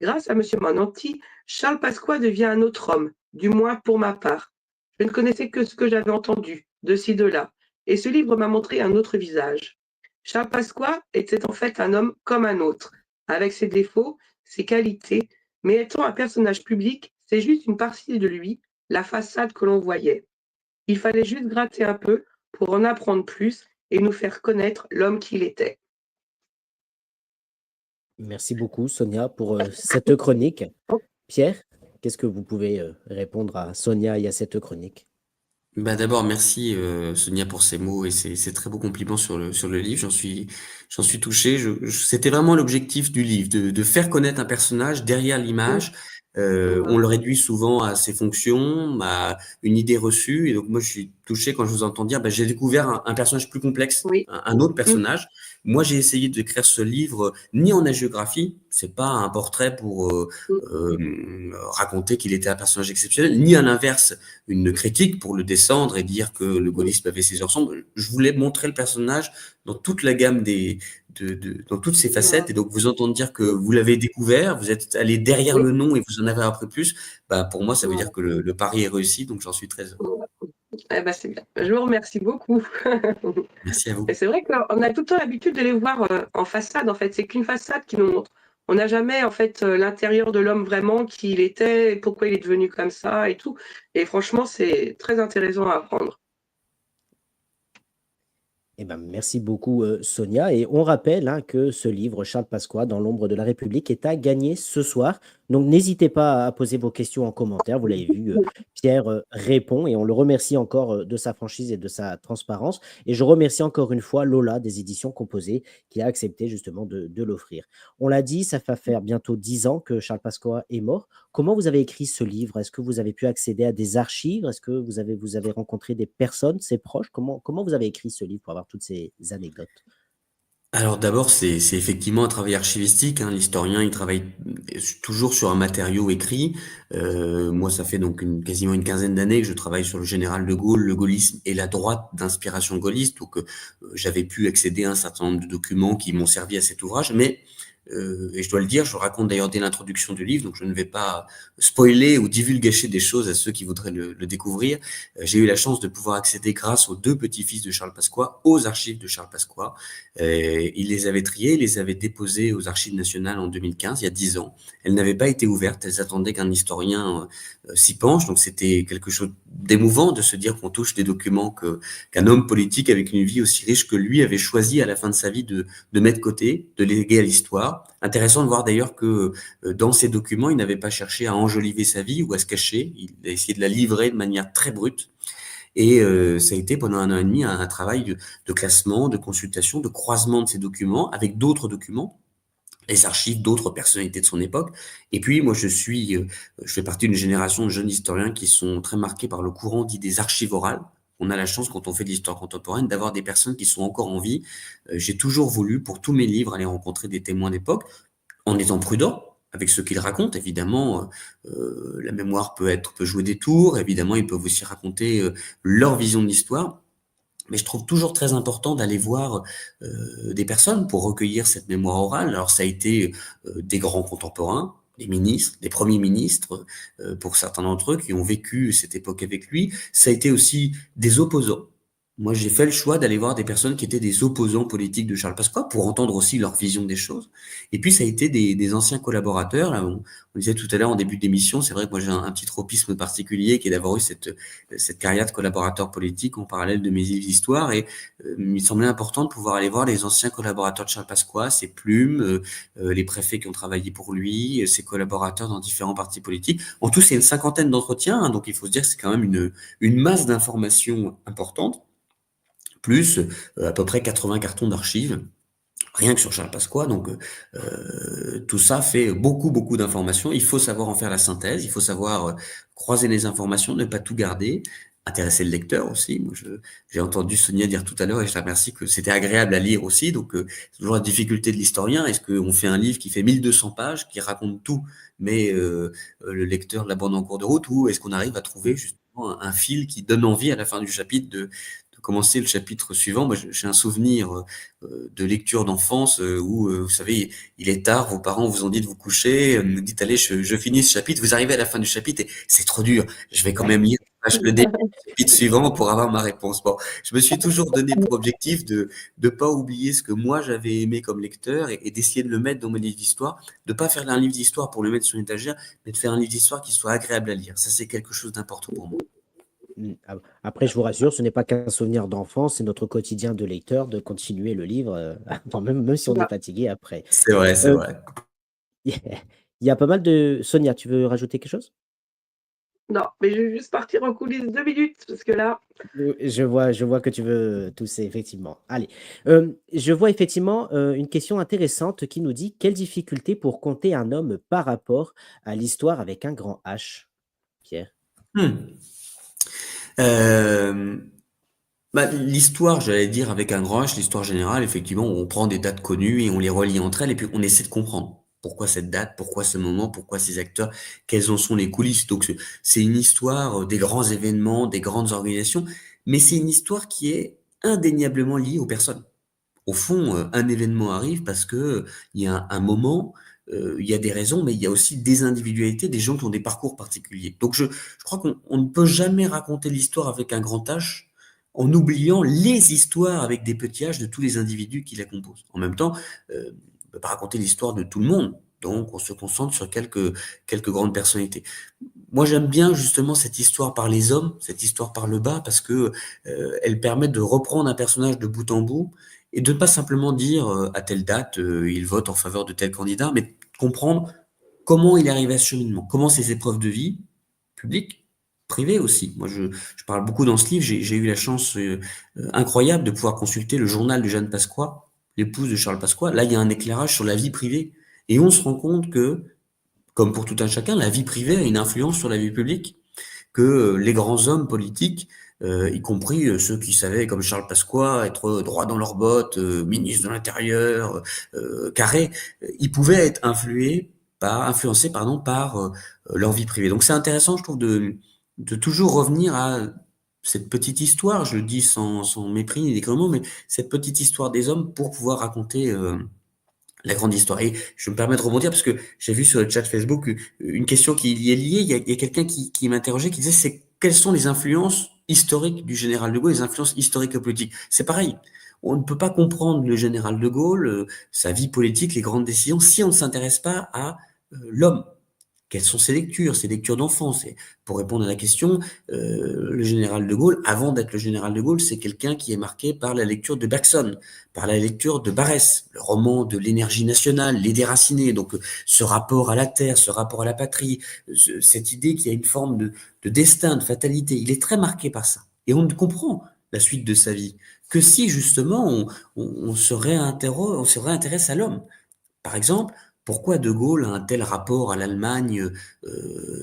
Grâce à M. Mananti, Charles Pasqua devient un autre homme, du moins pour ma part. Je ne connaissais que ce que j'avais entendu, de ci, de là, et ce livre m'a montré un autre visage. Charles Pasqua était en fait un homme comme un autre, avec ses défauts, ses qualités, mais étant un personnage public, c'est juste une partie de lui, la façade que l'on voyait. Il fallait juste gratter un peu pour en apprendre plus et nous faire connaître l'homme qu'il était.
Merci beaucoup, Sonia, pour cette chronique. Pierre, qu'est-ce que vous pouvez répondre à Sonia et à cette chronique?
Bah d'abord, merci Sonia pour ces mots et ces très beaux compliments sur le livre. J'en suis touché. C'était vraiment l'objectif du livre, de faire connaître un personnage derrière l'image. On le réduit souvent à ses fonctions, à une idée reçue. Et donc moi, je suis touché quand je vous entends dire, bah, j'ai découvert un personnage plus complexe,
Oui.
un autre personnage. Moi, j'ai essayé d'écrire ce livre ni en hagiographie, c'est pas un portrait pour raconter qu'il était un personnage exceptionnel, ni à l'inverse une critique pour le descendre et dire que le gaullisme avait ses heures sombres. Je voulais montrer le personnage dans toute la gamme dans toutes ses facettes. Et donc, vous entendre dire que vous l'avez découvert, vous êtes allé derrière
Oui.
le nom et vous en avez appris plus, bah, pour moi, ça veut dire que le pari est réussi. Donc, j'en suis très heureux.
Eh ben, c'est bien. Je vous remercie beaucoup.
Merci à vous.
Et c'est vrai qu'on a tout le temps l'habitude de les voir en façade, en fait. C'est qu'une façade qui nous montre. On n'a jamais, en fait, l'intérieur de l'homme vraiment, qui il était, pourquoi il est devenu comme ça et tout. Et franchement, c'est très intéressant à apprendre.
Eh ben, merci beaucoup, Sonia. Et on rappelle hein, que ce livre, Charles Pasqua, Dans l'ombre de la République, est à gagner ce soir. Donc, n'hésitez pas à poser vos questions en commentaire. Vous l'avez vu, Pierre répond et on le remercie encore de sa franchise et de sa transparence. Et je remercie encore une fois Lola des éditions Composées qui a accepté justement de l'offrir. On l'a dit, ça va faire bientôt 10 ans que Charles Pasqua est mort. Comment vous avez écrit ce livre? Est-ce que vous avez pu accéder à des archives? Est-ce que vous avez rencontré des personnes, ses proches? Comment vous avez écrit ce livre pour avoir toutes ces anecdotes?
Alors d'abord, c'est effectivement un travail archivistique, hein. L'historien, il travaille toujours sur un matériau écrit. Moi, ça fait donc quasiment une quinzaine d'années que je travaille sur le général de Gaulle, le gaullisme et la droite d'inspiration gaulliste. Donc, j'avais pu accéder à un certain nombre de documents qui m'ont servi à cet ouvrage. Mais, et je dois le dire, je le raconte d'ailleurs dès l'introduction du livre, donc je ne vais pas spoiler ou divulgacher des choses à ceux qui voudraient le découvrir. J'ai eu la chance de pouvoir accéder grâce aux deux petits-fils de Charles Pasqua aux archives de Charles Pasqua. Il les avait triées, il les avait déposées aux Archives nationales en 2015, il y a 10 ans. Elles n'avaient pas été ouvertes, elles attendaient qu'un historien s'y penche, donc c'était quelque chose d'émouvant de se dire qu'on touche des documents qu'un homme politique avec une vie aussi riche que lui avait choisi à la fin de sa vie de mettre de côté, de léguer à l'histoire. Intéressant de voir d'ailleurs que dans ces documents, il n'avait pas cherché à enjoliver sa vie ou à se cacher, il a essayé de la livrer de manière très brute. Et ça a été pendant 1 an et demi un travail de classement, de consultation, de croisement de ces documents avec d'autres documents, les archives d'autres personnalités de son époque. Et puis moi, je fais partie d'une génération de jeunes historiens qui sont très marqués par le courant dit des archives orales. On a la chance, quand on fait de l'histoire contemporaine, d'avoir des personnes qui sont encore en vie. J'ai toujours voulu, pour tous mes livres, aller rencontrer des témoins d'époque, en étant prudent avec ce qu'ils racontent. Évidemment, la mémoire peut jouer des tours. Évidemment, ils peuvent aussi raconter leur vision de l'histoire. Mais je trouve toujours très important d'aller voir des personnes pour recueillir cette mémoire orale. Alors, ça a été des grands contemporains, des ministres, des premiers ministres, pour certains d'entre eux qui ont vécu cette époque avec lui. Ça a été aussi des opposants. Moi, j'ai fait le choix d'aller voir des personnes qui étaient des opposants politiques de Charles Pasqua pour entendre aussi leur vision des choses. Et puis, ça a été des anciens collaborateurs. Là, on disait tout à l'heure en début d'émission, c'est vrai que moi, j'ai un petit tropisme particulier qui est d'avoir eu cette carrière de collaborateur politique en parallèle de mes livres d'histoire. Et il me semblait important de pouvoir aller voir les anciens collaborateurs de Charles Pasqua, ses plumes, les préfets qui ont travaillé pour lui, ses collaborateurs dans différents partis politiques. En tout, c'est une cinquantaine d'entretiens, hein, donc il faut se dire que c'est quand même une masse d'informations importante, plus à peu près 80 cartons d'archives. rien que sur Charles Pasqua. Donc, tout ça fait beaucoup, beaucoup d'informations. Il faut savoir en faire la synthèse, il faut savoir croiser les informations, ne pas tout garder, intéresser le lecteur aussi. Moi, j'ai entendu Sonia dire tout à l'heure, et je la remercie, que c'était agréable à lire aussi. Donc, c'est toujours la difficulté de l'historien. Est-ce qu'on fait un livre qui fait 1200 pages, qui raconte tout, mais le lecteur l'abandonne en cours de route, ou est-ce qu'on arrive à trouver justement un fil qui donne envie à la fin du chapitre de commencer le chapitre suivant? Moi, j'ai un souvenir de lecture d'enfance où, vous savez, il est tard, vos parents vous ont dit de vous coucher, vous dites, allez, je finis ce chapitre, vous arrivez à la fin du chapitre et c'est trop dur, je vais quand même lire le début du chapitre suivant pour avoir ma réponse. Bon, je me suis toujours donné pour objectif de pas oublier ce que moi j'avais aimé comme lecteur et d'essayer de le mettre dans mon livre d'histoire, de pas faire un livre d'histoire pour le mettre sur une étagère, mais de faire un livre d'histoire qui soit agréable à lire. Ça, c'est quelque chose d'important pour moi.
Après, je vous rassure, ce n'est pas qu'un souvenir d'enfance, c'est notre quotidien de lecteur de continuer le livre, même si on est
Bah,
fatigué après.
C'est vrai, c'est
Euh,
vrai.
il y a pas mal de... Sonia, tu veux rajouter quelque chose?
non, mais je vais juste partir en coulisses 2 minutes, parce que là,
Je vois que tu veux tousser, effectivement. Allez. Je vois effectivement une question intéressante qui nous dit: quelle difficulté pour compter un homme par rapport à l'histoire avec un grand H, Pierre?
Hmm. Euh, l'histoire, j'allais dire avec un grand H, l'histoire générale, effectivement, on prend des dates connues et on les relie entre elles et puis on essaie de comprendre pourquoi cette date, pourquoi ce moment, pourquoi ces acteurs, quelles en sont les coulisses. Donc, c'est une histoire des grands événements, des grandes organisations, mais c'est une histoire qui est indéniablement liée aux personnes. Au fond, un événement arrive parce que il y a un moment, il y a des raisons, mais il y a aussi des individualités, des gens qui ont des parcours particuliers. Donc je crois qu'on ne peut jamais raconter l'histoire avec un grand H en oubliant les histoires avec des petits H de tous les individus qui la composent. En même temps, on ne peut pas raconter l'histoire de tout le monde, donc on se concentre sur quelques grandes personnalités. Moi, j'aime bien justement cette histoire par les hommes, cette histoire par le bas, parce que elle permet de reprendre un personnage de bout en bout et de ne pas simplement dire à telle date il vote en faveur de tel candidat, mais de comprendre comment il est arrivé à ce cheminement, comment ses épreuves de vie, publiques, privées aussi. Moi, je parle beaucoup dans ce livre, j'ai eu la chance incroyable de pouvoir consulter le journal de Jeanne Pasqua, l'épouse de Charles Pasqua. Là, il y a un éclairage sur la vie privée et on se rend compte que, comme pour tout un chacun, la vie privée a une influence sur la vie publique, que les grands hommes politiques, y compris ceux qui savaient, comme Charles Pasqua, être droit dans leurs bottes, ministre de l'Intérieur, carré, ils pouvaient être influencés, par leur vie privée. Donc c'est intéressant, je trouve, de toujours revenir à cette petite histoire, je le dis sans mépris ni dénigrement, mais cette petite histoire des hommes pour pouvoir raconter la grande histoire. Et je me permets de rebondir parce que j'ai vu sur le chat Facebook une question qui y est liée. Il y a quelqu'un qui m'interrogeait, qui disait quelles sont les influences historiques du général de Gaulle, les influences historiques et politiques. C'est pareil. On ne peut pas comprendre le général de Gaulle, sa vie politique, les grandes décisions, si on ne s'intéresse pas à l'homme. Quelles sont ses lectures d'enfance? Et pour répondre à la question, le général de Gaulle, avant d'être le général de Gaulle, c'est quelqu'un qui est marqué par la lecture de Bergson, par la lecture de Barrès, le roman de l'énergie nationale, Les Déracinés. Donc, ce rapport à la terre, ce rapport à la patrie, cette idée qu'il y a une forme de destin, de fatalité, il est très marqué par ça. Et on ne comprend la suite de sa vie que si justement on se réintéresse à l'homme. Par exemple, pourquoi De Gaulle a un tel rapport à l'Allemagne,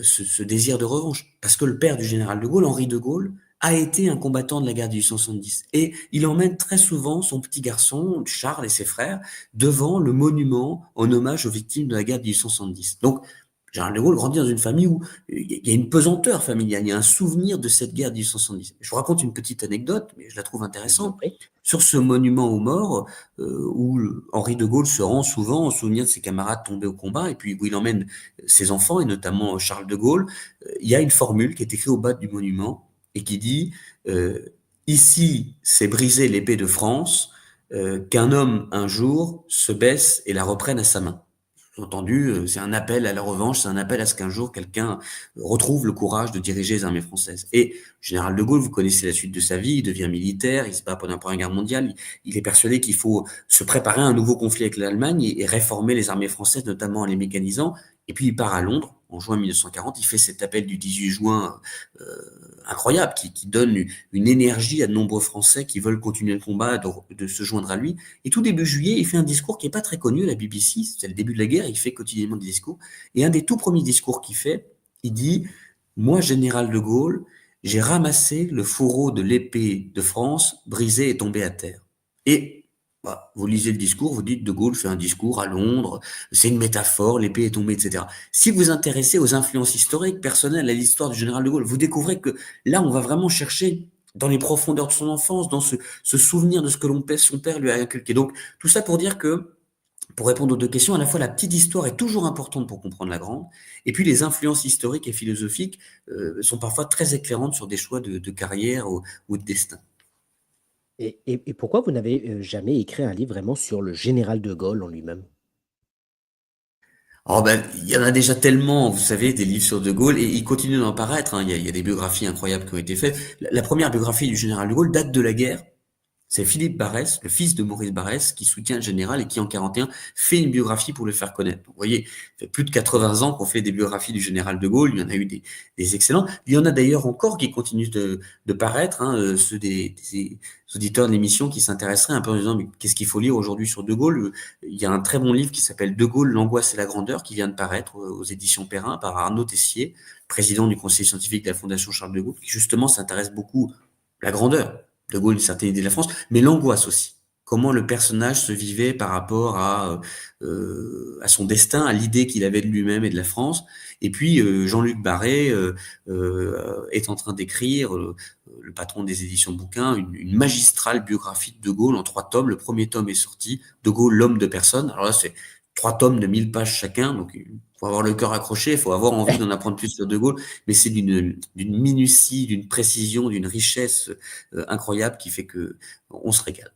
ce désir de revanche? Parce que le père du général de Gaulle, Henri de Gaulle, a été un combattant de la guerre de 1870. Et il emmène très souvent son petit garçon, Charles et ses frères, devant le monument en hommage aux victimes de la guerre de 1870. Donc, général de Gaulle grandit dans une famille où il y a une pesanteur familiale, il y a un souvenir de cette guerre de 1870. Je vous raconte une petite anecdote, mais je la trouve
Je vous en
intéressante.
prie.
Sur ce monument aux morts, où Henri de Gaulle se rend souvent en souvenir de ses camarades tombés au combat, et puis où il emmène ses enfants, et notamment Charles de Gaulle, il y a une formule qui est écrite au bas du monument, et qui dit ici s'est brisée l'épée de France, qu'un homme un jour se baisse et la reprenne à sa main. Entendu, c'est un appel à la revanche, c'est un appel à ce qu'un jour quelqu'un retrouve le courage de diriger les armées françaises. Et général de Gaulle, vous connaissez la suite de sa vie, il devient militaire, il se bat pendant la Première Guerre mondiale, il est persuadé qu'il faut se préparer à un nouveau conflit avec l'Allemagne et réformer les armées françaises, notamment en les mécanisant. Et puis il part à Londres en juin 1940. Il fait cet appel du 18 juin incroyable qui donne une énergie à de nombreux Français qui veulent continuer le combat, de se joindre à lui. Et tout début juillet, il fait un discours qui est pas très connu à la BBC. C'est le début de la guerre, il fait quotidiennement des discours. Et un des tout premiers discours qu'il fait, il dit « Moi, général de Gaulle, j'ai ramassé le fourreau de l'épée de France, brisé et tombé à terre. » Et bah, vous lisez le discours, vous dites de Gaulle fait un discours à Londres, c'est une métaphore, l'épée est tombée, etc. Si vous vous intéressez aux influences historiques, personnelles, à l'histoire du général de Gaulle, vous découvrez que là, on va vraiment chercher dans les profondeurs de son enfance, dans ce souvenir de ce que son père lui a inculqué. Donc, tout ça pour dire que, pour répondre aux deux questions, à la fois la petite histoire est toujours importante pour comprendre la grande, et puis les influences historiques et philosophiques sont parfois très éclairantes sur des choix de carrière ou de destin.
Et pourquoi vous n'avez jamais écrit un livre vraiment sur le général de Gaulle en lui-même?
Oh ben, il y en a déjà tellement, vous savez, des livres sur De Gaulle, et il continue d'en paraître, hein. Il y a des biographies incroyables qui ont été faites. La première biographie du général de Gaulle date de la guerre. C'est Philippe Barrès, le fils de Maurice Barrès, qui soutient le général et qui, en 41, fait une biographie pour le faire connaître. Donc, vous voyez, ça fait plus de 80 ans qu'on fait des biographies du général de Gaulle. Il y en a eu des excellents. Il y en a d'ailleurs encore qui continuent de paraître, hein, ceux des auditeurs de l'émission qui s'intéresseraient un peu en disant, mais qu'est-ce qu'il faut lire aujourd'hui sur de Gaulle? Il y a un très bon livre qui s'appelle De Gaulle, l'angoisse et la grandeur, qui vient de paraître aux éditions Perrin par Arnaud Tessier, président du conseil scientifique de la Fondation Charles de Gaulle, qui justement s'intéresse beaucoup à la grandeur. De Gaulle, une certaine idée de la France, mais l'angoisse aussi. Comment le personnage se vivait par rapport à son destin, à l'idée qu'il avait de lui-même et de la France. Et puis Jean-Luc Barré est en train d'écrire, le patron des éditions Bouquin, une magistrale biographie de Gaulle en 3 tomes. Le premier tome est sorti, De Gaulle, l'homme de personne. Alors là, c'est 3 tomes de 1000 pages chacun, donc il faut avoir le cœur accroché, il faut avoir envie d'en apprendre plus sur De Gaulle, mais c'est d'une minutie, d'une précision, d'une richesse incroyable qui fait que on se régale.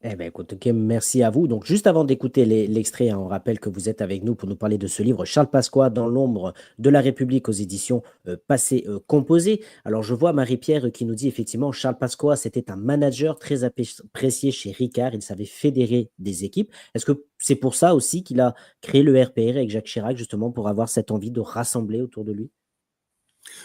Eh bien, écoute, ok, merci à vous. Donc, juste avant d'écouter l'extrait, hein, on rappelle que vous êtes avec nous pour nous parler de ce livre, Charles Pasqua, Dans l'ombre de la République aux éditions Passé Composé. Alors, je vois Marie-Pierre qui nous dit effectivement, Charles Pasqua, c'était un manager très apprécié chez Ricard. Il savait fédérer des équipes. Est-ce que c'est pour ça aussi qu'il a créé le RPR avec Jacques Chirac, justement, pour avoir cette envie de rassembler autour de lui?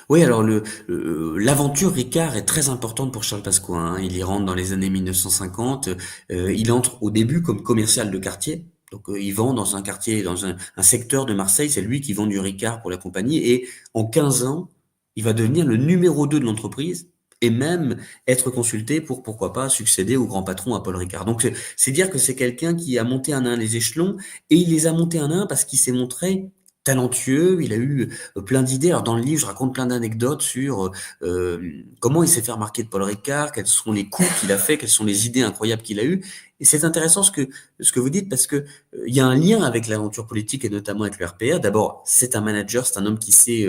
Oui, alors l'aventure Ricard est très importante pour Charles Pasqua, hein. Il y rentre dans les années 1950. Il entre au début comme commercial de quartier. Donc il vend dans un quartier, dans un secteur de Marseille. C'est lui qui vend du Ricard pour la compagnie. Et en 15 ans, il va devenir le numéro 2 de l'entreprise et même être consulté pour, pourquoi pas, succéder au grand patron à Paul Ricard. Donc c'est dire que c'est quelqu'un qui a monté un à un les échelons, et il les a montés un à un parce qu'il s'est montré talentueux, il a eu plein d'idées. Alors dans le livre, je raconte plein d'anecdotes sur comment il s'est fait remarquer de Paul Ricard, quels sont les coups qu'il a fait, quelles sont les idées incroyables qu'il a eues. Et c'est intéressant ce que vous dites, parce que il y a un lien avec l'aventure politique et notamment avec le RPR. D'abord, c'est un manager, c'est un homme qui sait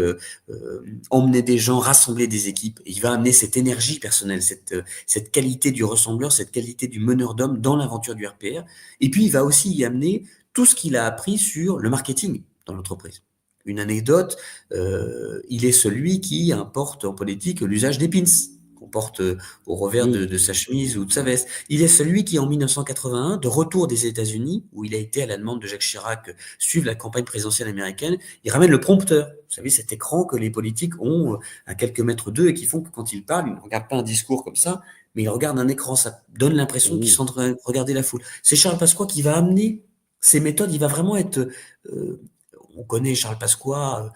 emmener des gens, rassembler des équipes. Et il va amener cette énergie personnelle, cette qualité du ressembleur, cette qualité du meneur d'hommes dans l'aventure du RPR. Et puis, il va aussi y amener tout ce qu'il a appris sur le marketing dans l'entreprise. Une anecdote, il est celui qui importe en politique l'usage des pins qu'on porte au revers
Oui,
de sa chemise ou de sa veste. Il est celui qui, en 1981, de retour des États-Unis, où il a été à la demande de Jacques Chirac suivre la campagne présidentielle américaine, il ramène le prompteur. Vous savez, cet écran que les politiques ont à quelques mètres d'eux et qui font que quand ils parlent, ils ne regardent pas un discours comme ça, mais ils regardent un écran. Ça donne l'impression qu'ils
oui.
sont en train de regarder la foule. C'est Charles Pasqua qui va amener ces méthodes. Il va vraiment être on connaît Charles Pasqua,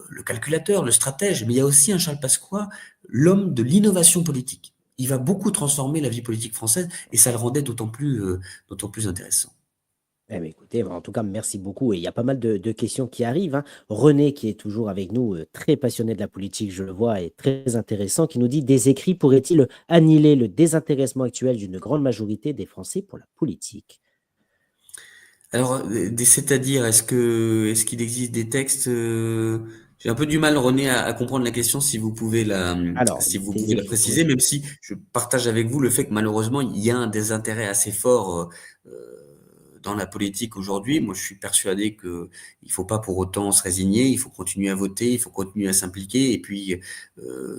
le calculateur, le stratège, mais il y a aussi un Charles Pasqua, l'homme de l'innovation politique. Il va beaucoup transformer la vie politique française et ça le rendait d'autant plus intéressant.
Eh bien, écoutez, en tout cas, merci beaucoup. Et il y a pas mal de questions qui arrivent, hein. René, qui est toujours avec nous, très passionné de la politique, je le vois, et très intéressant, qui nous dit: des écrits pourraient-ils annihiler le désintéressement actuel d'une grande majorité des Français pour la politique?
Alors, c'est-à-dire, est-ce qu'il existe des textes j'ai un peu du mal, René, à comprendre la question,
Alors,
si vous pouvez
des
la
écrits, oui.
préciser, même si je partage avec vous le fait que malheureusement, il y a un désintérêt assez fort dans la politique aujourd'hui. Moi, je suis persuadé que il faut pas pour autant se résigner, il faut continuer à voter, il faut continuer à s'impliquer. Et puis,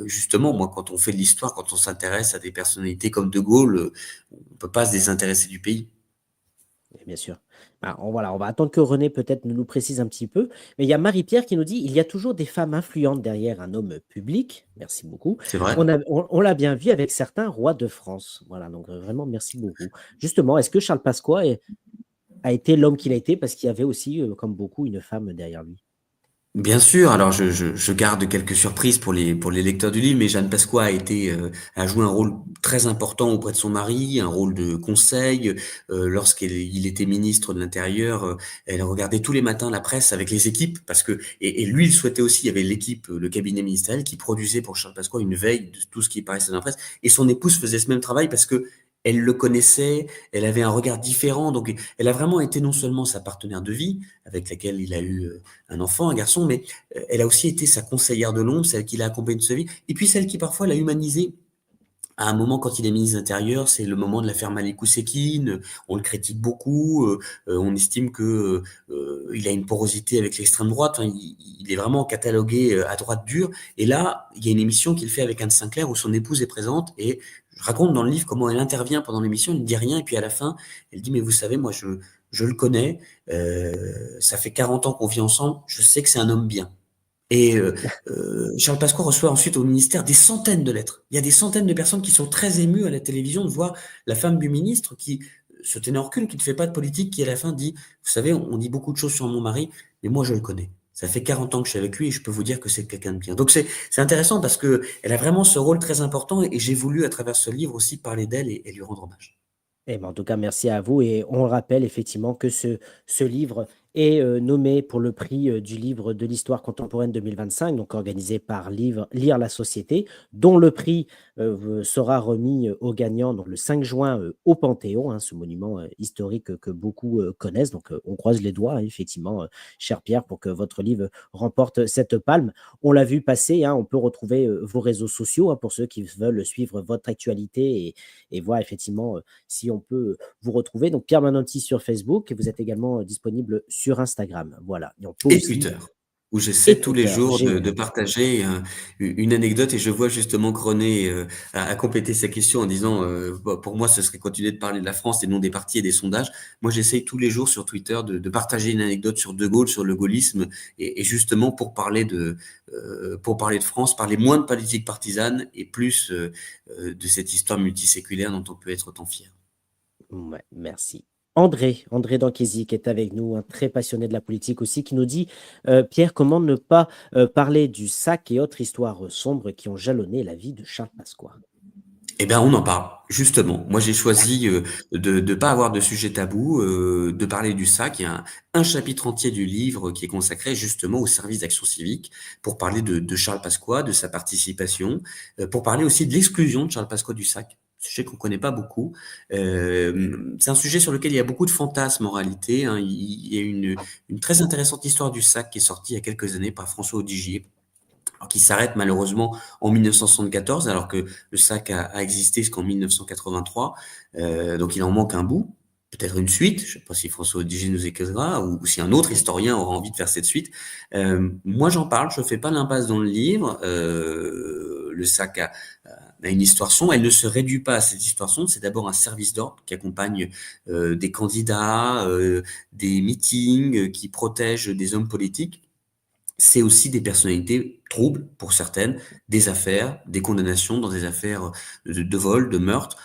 justement, moi, quand on fait de l'histoire, quand on s'intéresse à des personnalités comme De Gaulle, on peut pas se désintéresser du pays.
Et bien sûr. Voilà, on va attendre que René peut-être nous précise un petit peu. Mais il y a Marie-Pierre qui nous dit, il y a toujours des femmes influentes derrière un homme public. Merci beaucoup.
C'est vrai.
On l'a bien vu avec certains rois de France. Voilà, donc vraiment, merci beaucoup. Justement, est-ce que Charles Pasqua a été l'homme qu'il a été parce qu'il y avait aussi, comme beaucoup, une femme derrière lui?
Bien sûr, alors je garde quelques surprises pour les lecteurs du livre, mais Jeanne Pasqua a joué un rôle très important auprès de son mari, un rôle de conseil. Il était ministre de l'Intérieur, elle regardait tous les matins la presse avec les équipes, parce que et lui il souhaitait aussi, il y avait l'équipe, le cabinet ministériel qui produisait pour Charles Pasqua une veille de tout ce qui paraissait dans la presse, et son épouse faisait ce même travail parce que elle le connaissait, elle avait un regard différent, donc elle a vraiment été non seulement sa partenaire de vie, avec laquelle il a eu un enfant, un garçon, mais elle a aussi été sa conseillère de l'ombre, celle qui l'a accompagnée de sa vie, et puis celle qui parfois l'a humanisé. À un moment, quand il est ministre de l'Intérieur, c'est le moment de l'affaire Malik Oussekine. On le critique beaucoup. On estime que il a une porosité avec l'extrême droite. Enfin, il est vraiment catalogué à droite dure. Et là, il y a une émission qu'il fait avec Anne Sinclair où son épouse est présente. Et je raconte dans le livre comment elle intervient pendant l'émission. Elle ne dit rien. Et puis à la fin, elle dit, mais vous savez, moi, je le connais. Ça fait 40 ans qu'on vit ensemble. Je sais que c'est un homme bien. Et Charles Pasqua reçoit ensuite au ministère des centaines de lettres. Il y a des centaines de personnes qui sont très émues à la télévision de voir la femme du ministre qui se tenait en recul, qui ne fait pas de politique, qui à la fin dit, vous savez, on dit beaucoup de choses sur mon mari, mais moi je le connais. Ça fait 40 ans que je suis avec lui et je peux vous dire que c'est quelqu'un de bien. Donc c'est intéressant parce que elle a vraiment ce rôle très important et j'ai voulu à travers ce livre aussi parler d'elle et lui rendre hommage.
Eh ben, en tout cas, merci à vous. Et on rappelle effectivement que ce livre est nommé pour le prix du livre de l'histoire contemporaine 2025, donc organisé par Lire la Société, dont le prix sera remis aux gagnants donc, le 5 juin au Panthéon, hein, ce monument historique que beaucoup connaissent. Donc, on croise les doigts, hein, effectivement, cher Pierre, pour que votre livre remporte cette palme. On l'a vu passer, hein, on peut retrouver vos réseaux sociaux hein, pour ceux qui veulent suivre votre actualité et voir effectivement si on peut vous retrouver. Donc, Pierre Manonti sur Facebook, et vous êtes également disponible sur Instagram. Voilà. Et on peut
Et
aussi.
Twitter, où j'essaie
Et
tous les
Twitter,
jours de
génial.
partager une anecdote et je vois justement que René a complété sa question en disant bah, pour moi ce serait continuer de parler de la France et non des partis et des sondages. Moi j'essaie tous les jours sur Twitter de partager une anecdote sur De Gaulle, sur le gaullisme et justement pour parler de France, parler moins de politique partisane et plus de cette histoire multiséculaire dont on peut être autant fier.
Ouais, merci. André Danquesi, qui est avec nous, un très passionné de la politique aussi, qui nous dit Pierre, comment ne pas parler du sac et autres histoires sombres qui ont jalonné la vie de Charles Pasqua?
Eh bien, on en parle, justement. Moi, j'ai choisi de ne pas avoir de sujet tabou, de parler du sac. Il y a un chapitre entier du livre qui est consacré justement au service d'action civique, pour parler de Charles Pasqua, de sa participation, pour parler aussi de l'exclusion de Charles Pasqua du sac. Sujet qu'on connaît pas beaucoup. C'est un sujet sur lequel il y a beaucoup de fantasmes en réalité, hein. Il y a une très intéressante histoire du sac qui est sortie il y a quelques années par François Audigier, alors qui s'arrête malheureusement en 1974, alors que le SAC a existé jusqu'en 1983. Donc il en manque un bout, peut-être une suite. Je ne sais pas si François Audigier nous écrira ou si un autre historien aura envie de faire cette suite. Moi, j'en parle, je ne fais pas l'impasse dans le livre. Le SAC a une histoire sombre. Elle ne se réduit pas à cette histoire sombre. C'est d'abord un service d'ordre qui accompagne des candidats, des meetings, qui protège des hommes politiques. C'est aussi des personnalités troubles, pour certaines, des affaires, des condamnations dans des affaires de vol, de meurtre.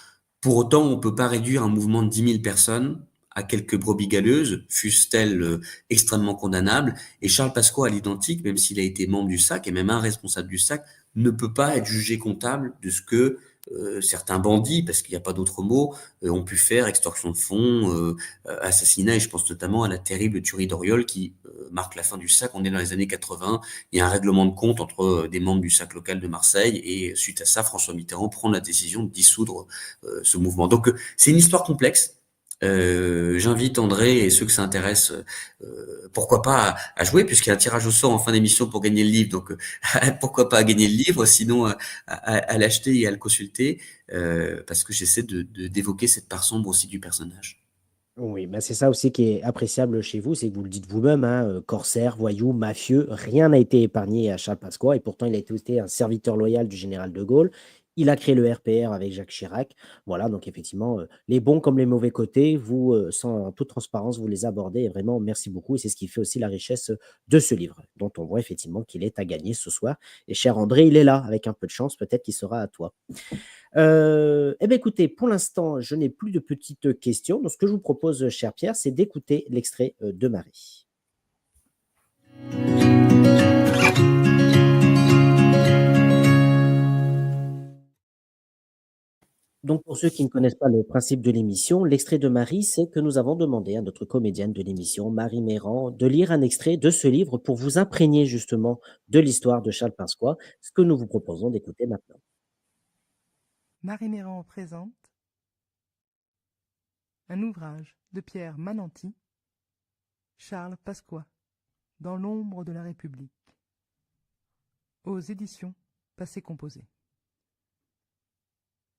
Pour autant, on ne peut pas réduire un mouvement de 10 000 personnes à quelques brebis galeuses, fussent-elles extrêmement condamnables. Et Charles Pasqua, à l'identique, même s'il a été membre du SAC, et même un responsable du SAC, ne peut pas être jugé comptable de ce que certains bandits, parce qu'il n'y a pas d'autre mot, ont pu faire, extorsion de fonds, assassinat, et je pense notamment à la terrible tuerie d'Oriol qui marque la fin du SAC. On est dans les années 80, il y a un règlement de compte entre des membres du SAC local de Marseille, et suite à ça, François Mitterrand prend la décision de dissoudre ce mouvement. Donc c'est une histoire complexe. J'invite André et ceux que ça intéresse, pourquoi pas à jouer, puisqu'il y a un tirage au sort en fin d'émission pour gagner le livre. Donc pourquoi pas à gagner le livre, sinon à l'acheter et à le consulter, parce que j'essaie d'évoquer cette part sombre aussi du personnage.
Oui, ben c'est ça aussi qui est appréciable chez vous, c'est que vous le dites vous-même, hein, corsaire, voyou, mafieux, rien n'a été épargné à Charles Pasqua, et pourtant il a été un serviteur loyal du général de Gaulle. Il a créé le RPR avec Jacques Chirac. Voilà, donc effectivement, les bons comme les mauvais côtés, vous, sans en toute transparence, vous les abordez et vraiment merci beaucoup et c'est ce qui fait aussi la richesse, de ce livre, dont on voit effectivement qu'il est à gagner ce soir et cher André, il est là, avec un peu de chance, peut-être qu'il sera à toi. Eh bien, écoutez, pour l'instant, je n'ai plus de petites questions, donc ce que je vous propose, cher Pierre, c'est d'écouter l'extrait, de Marie. Donc, pour ceux qui ne connaissent pas le principe de l'émission, l'extrait de Marie, c'est que nous avons demandé à notre comédienne de l'émission, Marie Méran, de lire un extrait de ce livre pour vous imprégner justement de l'histoire de Charles Pasqua, ce que nous vous proposons d'écouter maintenant.
Marie Méran présente un ouvrage de Pierre Mananti, Charles Pasqua, Dans l'ombre de la République, aux éditions Passé Composé.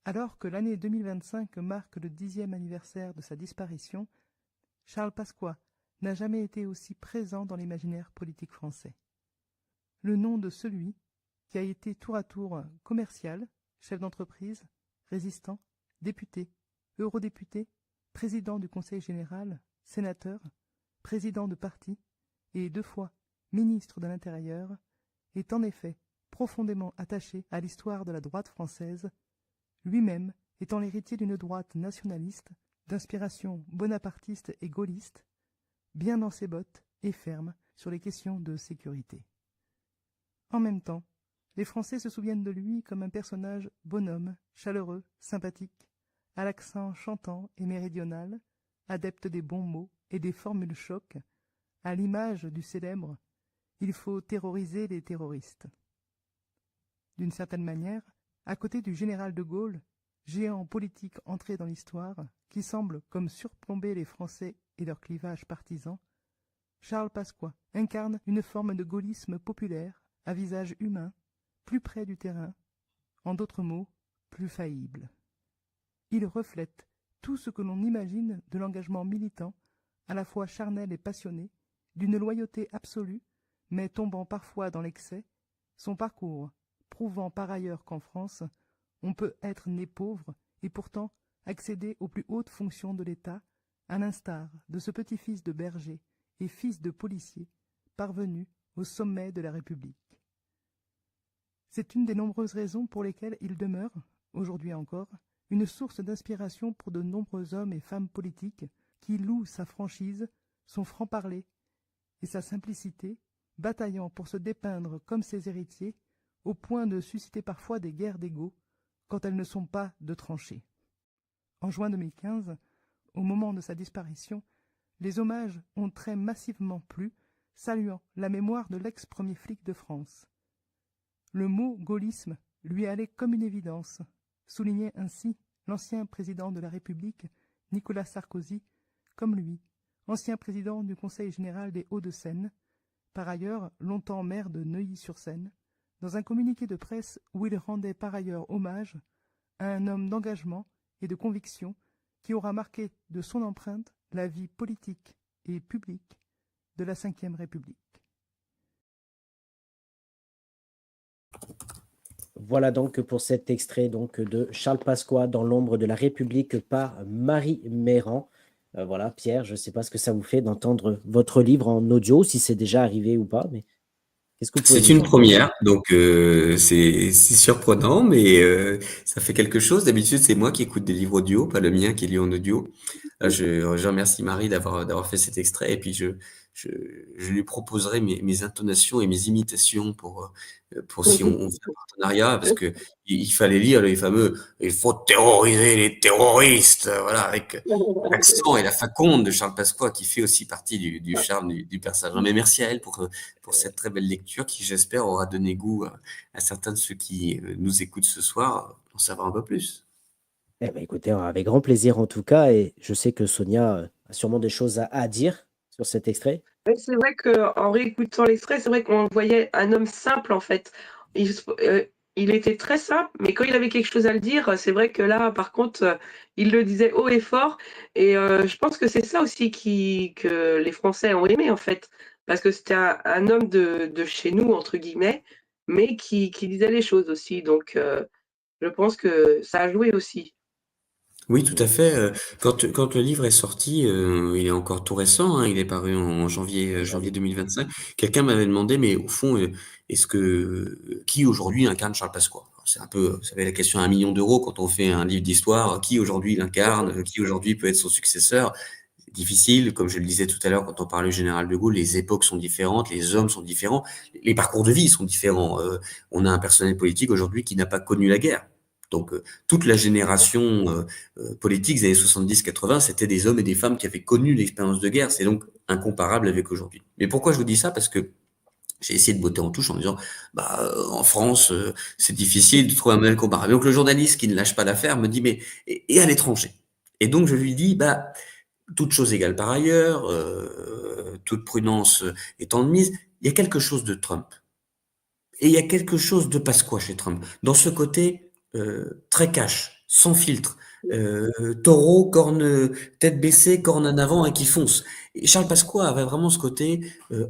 Alors que l'année 2025 marque le 10e anniversaire de sa disparition, Charles Pasqua n'a jamais été aussi présent dans l'imaginaire politique français. Le nom de celui qui a été tour à tour commercial, chef d'entreprise, résistant, député, eurodéputé, président du Conseil général, sénateur, président de parti et 2 fois ministre de l'Intérieur, est en effet profondément attaché à l'histoire de la droite française, lui-même étant l'héritier d'une droite nationaliste, d'inspiration bonapartiste et gaulliste, bien dans ses bottes et ferme sur les questions de sécurité. En même temps, les Français se souviennent de lui comme un personnage bonhomme, chaleureux, sympathique, à l'accent chantant et méridional, adepte des bons mots et des formules chocs, à l'image du célèbre « Il faut terroriser les terroristes ». D'une certaine manière, à côté du général de Gaulle, géant politique entré dans l'histoire, qui semble comme surplomber les Français et leur clivage partisan, Charles Pasqua incarne une forme de gaullisme populaire, à visage humain, plus près du terrain, en d'autres mots, plus faillible. Il reflète tout ce que l'on imagine de l'engagement militant, à la fois charnel et passionné, d'une loyauté absolue, mais tombant parfois dans l'excès, son parcours prouvant par ailleurs qu'en France, on peut être né pauvre et pourtant accéder aux plus hautes fonctions de l'État, à l'instar de ce petit-fils de berger et fils de policier, parvenu au sommet de la République. C'est une des nombreuses raisons pour lesquelles il demeure, aujourd'hui encore, une source d'inspiration pour de nombreux hommes et femmes politiques qui louent sa franchise, son franc-parler et sa simplicité, bataillant pour se dépeindre comme ses héritiers, au point de susciter parfois des guerres d'ego, quand elles ne sont pas de tranchées. En juin 2015, au moment de sa disparition, les hommages ont très massivement plu, saluant la mémoire de l'ex-premier flic de France. Le mot gaullisme lui allait comme une évidence, soulignait ainsi l'ancien président de la République, Nicolas Sarkozy, comme lui, ancien président du Conseil général des Hauts-de-Seine, par ailleurs longtemps maire de Neuilly-sur-Seine, dans un communiqué de presse où il rendait par ailleurs hommage à un homme d'engagement et de conviction qui aura marqué de son empreinte la vie politique et publique de la Ve République.
Voilà donc pour cet extrait donc de Charles Pasqua dans l'ombre de la République par Marie Méran. Voilà, Pierre, je ne sais pas ce que ça vous fait d'entendre votre livre en audio, si c'est déjà arrivé ou pas, mais qu'est-ce que vous pouvez
C'est
nous
une
dire?
première, donc c'est surprenant, mais ça fait quelque chose. D'habitude, c'est moi qui écoute des livres audio, pas le mien qui est lu en audio. Là, je remercie Marie d'avoir fait cet extrait, et puis je lui proposerai mes intonations et mes imitations pour si on fait un partenariat, parce que il fallait lire les fameux «Il faut terroriser les terroristes», voilà, avec l'accent et la faconde de Charles Pasqua, qui fait aussi partie du charme du personnage. Mais merci à elle pour cette très belle lecture qui, j'espère, aura donné goût à certains de ceux qui nous écoutent ce soir pour savoir un peu plus.
Eh ben, écoutez, avec grand plaisir en tout cas, et je sais que Sonia a sûrement des choses à dire sur cet extrait.
Ouais, c'est vrai qu'en réécoutant l'extrait, c'est vrai qu'on voyait un homme simple en fait. Il était très simple, mais quand il avait quelque chose à le dire, c'est vrai que là, par contre, il le disait haut et fort. Et je pense que c'est ça aussi que les Français ont aimé en fait, parce que c'était un homme de chez nous entre guillemets, mais qui disait les choses aussi. Donc Je pense que ça a joué aussi.
Oui, tout à fait. Quand le livre est sorti, il est encore tout récent, hein, il est paru en janvier 2025. Quelqu'un m'avait demandé, mais au fond, est-ce que qui aujourd'hui incarne Charles Pasqua? Alors, c'est un peu, vous savez, la question à 1 million d'euros quand on fait un livre d'histoire. Qui aujourd'hui l'incarne? Qui aujourd'hui peut être son successeur? C'est difficile, comme je le disais tout à l'heure, quand on parlait du général de Gaulle, les époques sont différentes, les hommes sont différents, les parcours de vie sont différents. On a un personnel politique aujourd'hui qui n'a pas connu la guerre. Donc, toute la génération politique des années 70-80, c'était des hommes et des femmes qui avaient connu l'expérience de guerre. C'est donc incomparable avec aujourd'hui. Mais pourquoi je vous dis ça? Parce que j'ai essayé de botter en touche en disant, en France, c'est difficile de trouver un modèle comparable. Donc, le journaliste qui ne lâche pas l'affaire me dit, mais, et à l'étranger? Et donc, je lui dis, toute chose égale par ailleurs, toute prudence étant de mise, il y a quelque chose de Trump. Et il y a quelque chose de Pasqua chez Trump. Dans ce côté très cash, sans filtre, taureau, corne, tête baissée, corne en avant et qui fonce. Et Charles Pasqua avait vraiment ce côté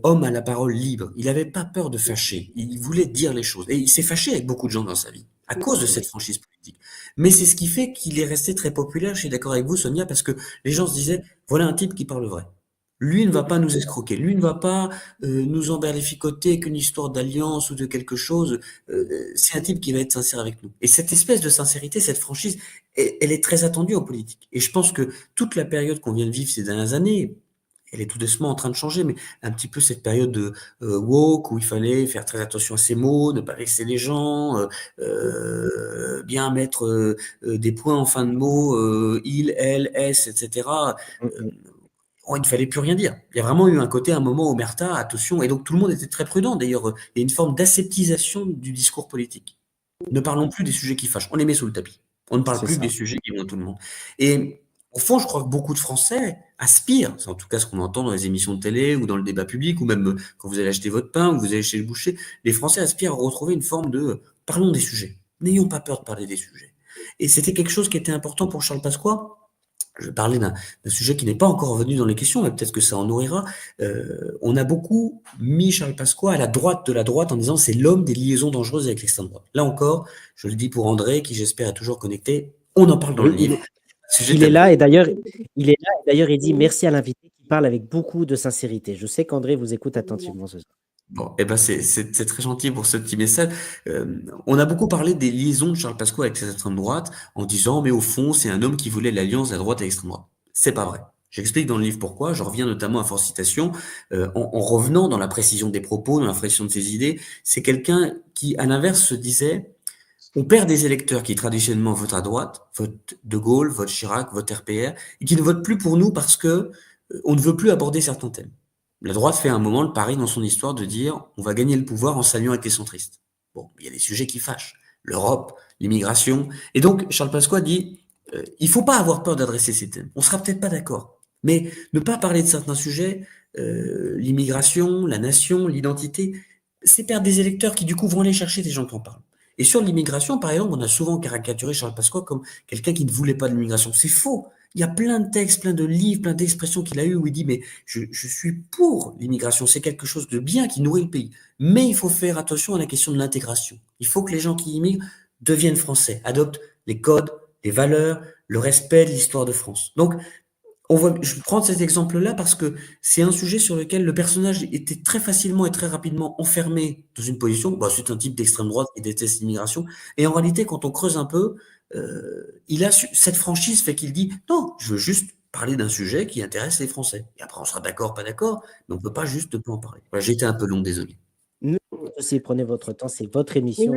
homme à la parole libre. Il n'avait pas peur de fâcher. Il voulait dire les choses. Et il s'est fâché avec beaucoup de gens dans sa vie, à cause de cette franchise politique. Mais c'est ce qui fait qu'il est resté très populaire. Je suis d'accord avec vous, Sonia, parce que les gens se disaient, voilà un type qui parle vrai. Lui ne va pas nous escroquer. Lui ne va pas nous emberlificoter avec une histoire d'alliance ou de quelque chose. C'est un type qui va être sincère avec nous. Et cette espèce de sincérité, cette franchise, elle est très attendue en politique. Et je pense que toute la période qu'on vient de vivre ces dernières années, elle est tout doucement en train de changer, mais un petit peu cette période de woke où il fallait faire très attention à ses mots, ne pas vexer les gens, bien mettre des points en fin de mots, il, elle, s, etc. Il ne fallait plus rien dire. Il y a vraiment eu un côté, un moment, omerta, attention, et donc tout le monde était très prudent. D'ailleurs, il y a une forme d'aseptisation du discours politique. Ne parlons plus des sujets qui fâchent, on les met sous le tapis. On ne parle
C'est
plus
ça.
des sujets qui vont à tout le monde. Et au fond, je crois que beaucoup de Français aspirent, c'est en tout cas ce qu'on entend dans les émissions de télé ou dans le débat public, ou même quand vous allez acheter votre pain ou vous allez chez le boucher, les Français aspirent à retrouver une forme de parlons des sujets. N'ayons pas peur de parler des sujets. Et c'était quelque chose qui était important pour Charles Pasqua. Je parlais d'un sujet qui n'est pas encore revenu dans les questions, mais peut-être que ça en nourrira. On a beaucoup mis Charles Pasqua à la droite de la droite en disant c'est l'homme des liaisons dangereuses avec l'extrême droite. Là encore, je le dis pour André, qui j'espère est toujours connecté, on en parle dans le
Oui,
livre. Sujet
il est
tabou.
là et d'ailleurs, il dit merci à l'invité qui parle avec beaucoup de sincérité. Je sais qu'André vous écoute attentivement ce soir.
Bon, c'est très gentil pour ce petit message. On a beaucoup parlé des liaisons de Charles Pasqua avec l'extrême droite en disant mais au fond c'est un homme qui voulait l'alliance de la droite et l'extrême droite. C'est pas vrai. J'explique dans le livre pourquoi. Je reviens notamment à Force Citation en revenant dans la précision des propos, dans la précision de ses idées. C'est quelqu'un qui, à l'inverse, se disait on perd des électeurs qui traditionnellement votent à droite, votent De Gaulle, votent Chirac, votent RPR, et qui ne votent plus pour nous parce que on ne veut plus aborder certains thèmes. La droite fait à un moment le pari dans son histoire de dire on va gagner le pouvoir en s'alliant avec les centristes. Bon, il y a des sujets qui fâchent. L'Europe, l'immigration. Et donc, Charles Pasqua dit il faut pas avoir peur d'adresser ces thèmes. On sera peut-être pas d'accord. Mais ne pas parler de certains sujets, l'immigration, la nation, l'identité, c'est perdre des électeurs qui, du coup, vont aller chercher des gens qui en parlent. Et sur l'immigration, par exemple, on a souvent caricaturé Charles Pasqua comme quelqu'un qui ne voulait pas de l'immigration. C'est faux. Il y a plein de textes, plein de livres, plein d'expressions qu'il a eu où il dit mais je suis pour l'immigration, c'est quelque chose de bien qui nourrit le pays. Mais il faut faire attention à la question de l'intégration. Il faut que les gens qui immigrent deviennent français, adoptent les codes, les valeurs, le respect de l'histoire de France. Donc, je prends cet exemple-là parce que c'est un sujet sur lequel le personnage était très facilement et très rapidement enfermé dans une position. C'est un type d'extrême droite qui déteste l'immigration. Et en réalité, quand on creuse un peu, cette franchise fait qu'il dit non, je veux juste parler d'un sujet qui intéresse les Français. Et après, on sera d'accord, pas d'accord, mais on peut pas juste ne pas en parler. Voilà, j'ai été un peu long, désolé.
Nous aussi, prenez votre temps, c'est votre émission.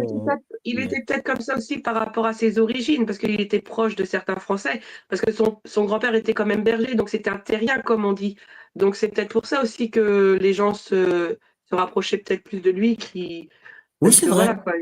Il était peut-être comme ça aussi par rapport à ses origines, parce qu'il était proche de certains Français, parce que son grand-père était quand même berger, donc c'était un terrien, comme on dit. Donc c'est peut-être pour ça aussi que les gens se rapprochaient peut-être plus de lui.
Oui, c'est vrai.
Voilà, quoi,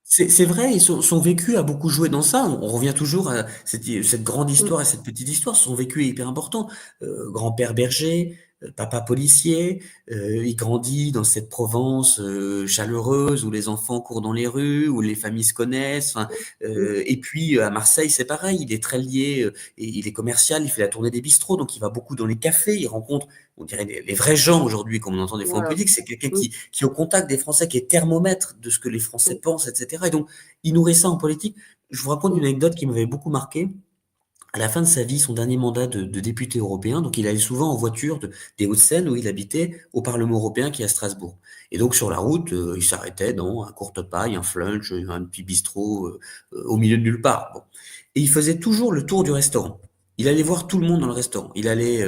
C'est vrai, et son vécu a beaucoup joué dans ça. On revient toujours à cette grande histoire et cette petite histoire. Son vécu est hyper important. Grand-père berger, papa policier, il grandit dans cette Provence chaleureuse où les enfants courent dans les rues, où les familles se connaissent. Enfin, et puis à Marseille, c'est pareil, il est très lié, et il est commercial, il fait la tournée des bistrots, donc il va beaucoup dans les cafés, il rencontre, on dirait, les vrais gens aujourd'hui, comme on entend des fois en
Voilà.
politique. C'est quelqu'un qui est au contact des Français, qui est thermomètre de ce que les Français pensent, etc. Et donc, il nourrit ça en politique. Je vous raconte une anecdote qui m'avait beaucoup marqué. À la fin de sa vie, son dernier mandat de député européen, donc il allait souvent en voiture des Hauts-de-Seine où il habitait au Parlement européen qui est à Strasbourg. Et donc sur la route, il s'arrêtait dans un courte paille, un flunch, un petit bistrot au milieu de nulle part. Bon. Et il faisait toujours le tour du restaurant. Il allait voir tout le monde dans le restaurant. Il allait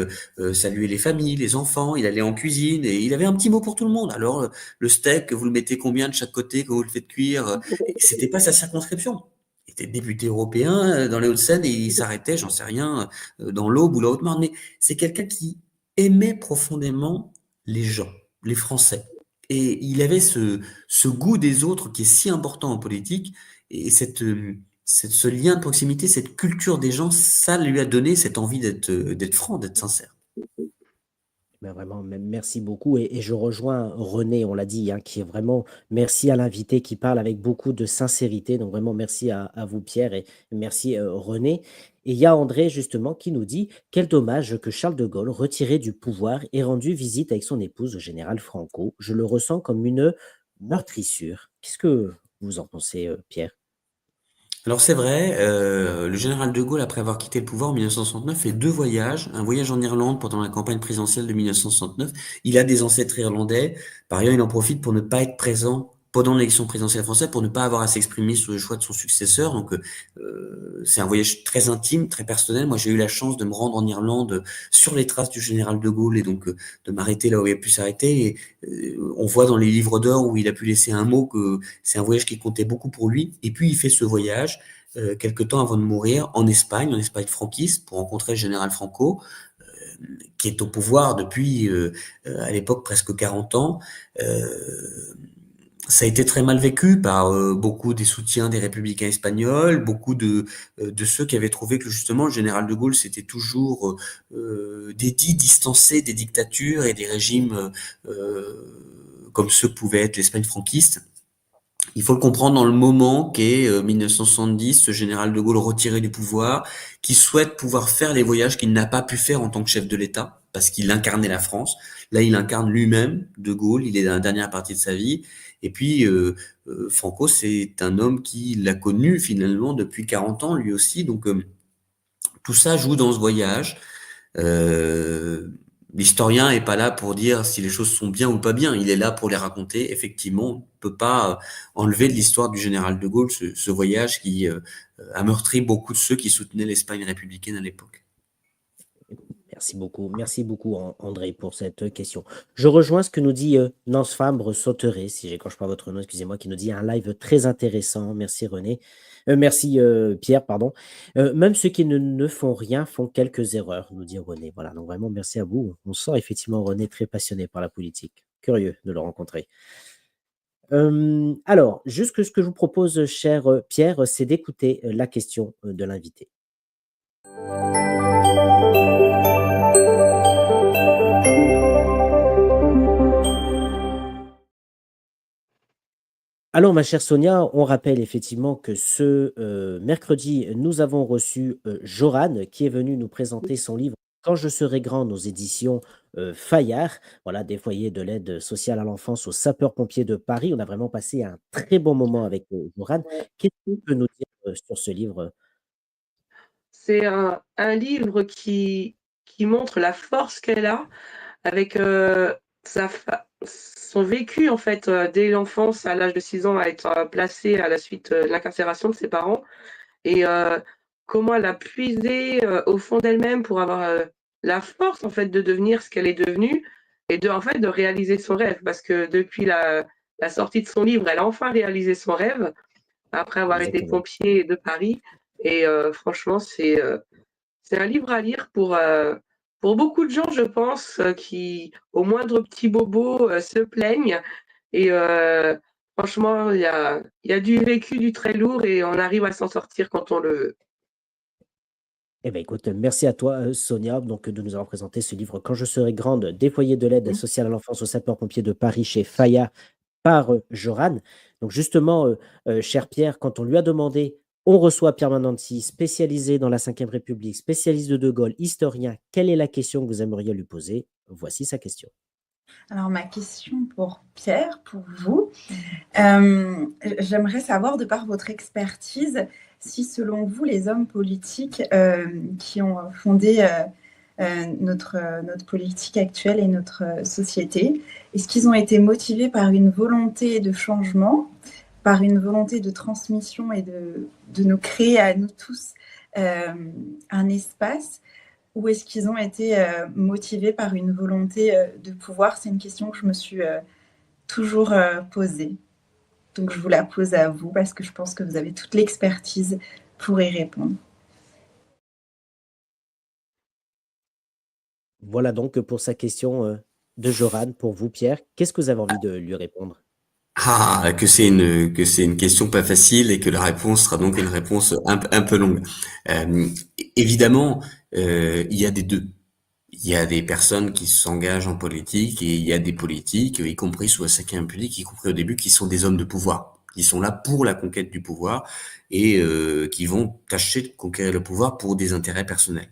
saluer les familles, les enfants. Il allait en cuisine et il avait un petit mot pour tout le monde. Alors le steak, vous le mettez combien de chaque côté quand vous le faites cuire? Et c'était pas sa circonscription. Il était député européen dans les Hauts-de-Seine et il s'arrêtait, j'en sais rien, dans l'Aube ou la Haute-Marne. Mais c'est quelqu'un qui aimait profondément les gens, les Français. Et il avait ce goût des autres qui est si important en politique. Et ce lien de proximité, cette culture des gens, ça lui a donné cette envie d'être franc, d'être sincère.
Ben vraiment, merci beaucoup. Et je rejoins René, on l'a dit, hein, qui est vraiment, merci à l'invité qui parle avec beaucoup de sincérité. Donc vraiment, merci à vous, Pierre, et merci, René. Et il y a André, justement, qui nous dit, quel dommage que Charles de Gaulle, retiré du pouvoir, ait rendu visite avec son épouse, le général Franco. Je le ressens comme une meurtrissure. Qu'est-ce que vous en pensez, Pierre?
Alors c'est vrai, le général de Gaulle, après avoir quitté le pouvoir en 1969, fait deux voyages. Un voyage en Irlande pendant la campagne présidentielle de 1969. Il a des ancêtres irlandais. Par ailleurs, il en profite pour ne pas être présent pendant l'élection présidentielle française, pour ne pas avoir à s'exprimer sur le choix de son successeur. Donc c'est un voyage très intime, très personnel. Moi, j'ai eu la chance de me rendre en Irlande sur les traces du général de Gaulle et donc de m'arrêter là où il a pu s'arrêter. Et on voit dans les livres d'or où il a pu laisser un mot que c'est un voyage qui comptait beaucoup pour lui. Et puis il fait ce voyage quelque temps avant de mourir en Espagne franquiste, pour rencontrer le général Franco, qui est au pouvoir depuis à l'époque presque 40 ans. Ça a été très mal vécu par beaucoup des soutiens des républicains espagnols, beaucoup de ceux qui avaient trouvé que justement le général de Gaulle s'était toujours dédié, distancé des dictatures et des régimes comme ceux que pouvait être l'Espagne franquiste. Il faut le comprendre dans le moment qu'est 1970, ce général de Gaulle retiré du pouvoir, qui souhaite pouvoir faire les voyages qu'il n'a pas pu faire en tant que chef de l'État, parce qu'il incarnait la France. Là, il incarne lui-même de Gaulle, il est dans la dernière partie de sa vie. Et puis, Franco, c'est un homme qui l'a connu finalement depuis 40 ans, lui aussi. Donc, tout ça joue dans ce voyage. L'historien est pas là pour dire si les choses sont bien ou pas bien. Il est là pour les raconter. Effectivement, on ne peut pas enlever de l'histoire du général de Gaulle ce voyage qui a meurtri beaucoup de ceux qui soutenaient l'Espagne républicaine à l'époque.
Merci beaucoup André pour cette question. Je rejoins ce que nous dit Nance Fabre Sauteré, si j'écorche pas votre nom, excusez-moi, qui nous dit un live très intéressant. Merci René. Merci Pierre, pardon. Même ceux qui ne font rien font quelques erreurs, nous dit René. Voilà, donc vraiment merci à vous. On sent effectivement René très passionné par la politique. Curieux de le rencontrer. Alors, juste ce que je vous propose, cher Pierre, c'est d'écouter la question de l'invité. Alors, ma chère Sonia, on rappelle effectivement que ce mercredi, nous avons reçu Joran qui est venu nous présenter son livre Quand je serai grand aux éditions Fayard, voilà, des foyers de l'aide sociale à l'enfance aux sapeurs-pompiers de Paris. On a vraiment passé un très bon moment avec Joran. Qu'est-ce que tu peux nous dire sur ce livre?
C'est un livre qui montre la force qu'elle a avec son vécu, en fait, dès l'enfance, à l'âge de 6 ans, à être placée à la suite de l'incarcération de ses parents. Et comment elle a puisé au fond d'elle-même pour avoir la force, en fait, de devenir ce qu'elle est devenue et en fait, de réaliser son rêve. Parce que depuis la sortie de son livre, elle a enfin réalisé son rêve après avoir été
Exactement.
pompier de Paris. Et franchement, c'est un livre à lire pour beaucoup de gens, je pense, qui, au moindre petit bobo, se plaignent. Et franchement, il y a du vécu, du très lourd, et on arrive à s'en sortir quand on le veut.
Eh ben, écoute, merci à toi, Sonia, donc, de nous avoir présenté ce livre «Quand je serai grande, des foyers de l'aide sociale à l'enfance aux sapeurs-pompiers de Paris» chez Fayard par, Joran. Donc justement, cher Pierre, quand on lui a demandé on reçoit Pierre Menanti, spécialisé dans la Ve République, spécialiste de Gaulle, historien. Quelle est la question que vous aimeriez lui poser? Voici sa question.
Alors, ma question pour Pierre, pour vous, j'aimerais savoir, de par votre expertise, si selon vous, les hommes politiques qui ont fondé notre politique actuelle et notre société, est-ce qu'ils ont été motivés par une volonté de changement, par une volonté de transmission et de nous créer à nous tous un espace, ou est-ce qu'ils ont été motivés par une volonté de pouvoir? C'est une question que je me suis toujours posée. Donc, je vous la pose à vous parce que je pense que vous avez toute l'expertise pour y répondre.
Voilà donc pour sa question, de Joran. Pour vous, Pierre, qu'est-ce que vous avez envie de lui répondre?
Ah, que c'est une question pas facile et que la réponse sera donc une réponse un peu longue. Évidemment, il y a des deux. Il y a des personnes qui s'engagent en politique et il y a des politiques, y compris sous la Ve République, y compris au début, qui sont des hommes de pouvoir, qui sont là pour la conquête du pouvoir et qui vont tâcher de conquérir le pouvoir pour des intérêts personnels.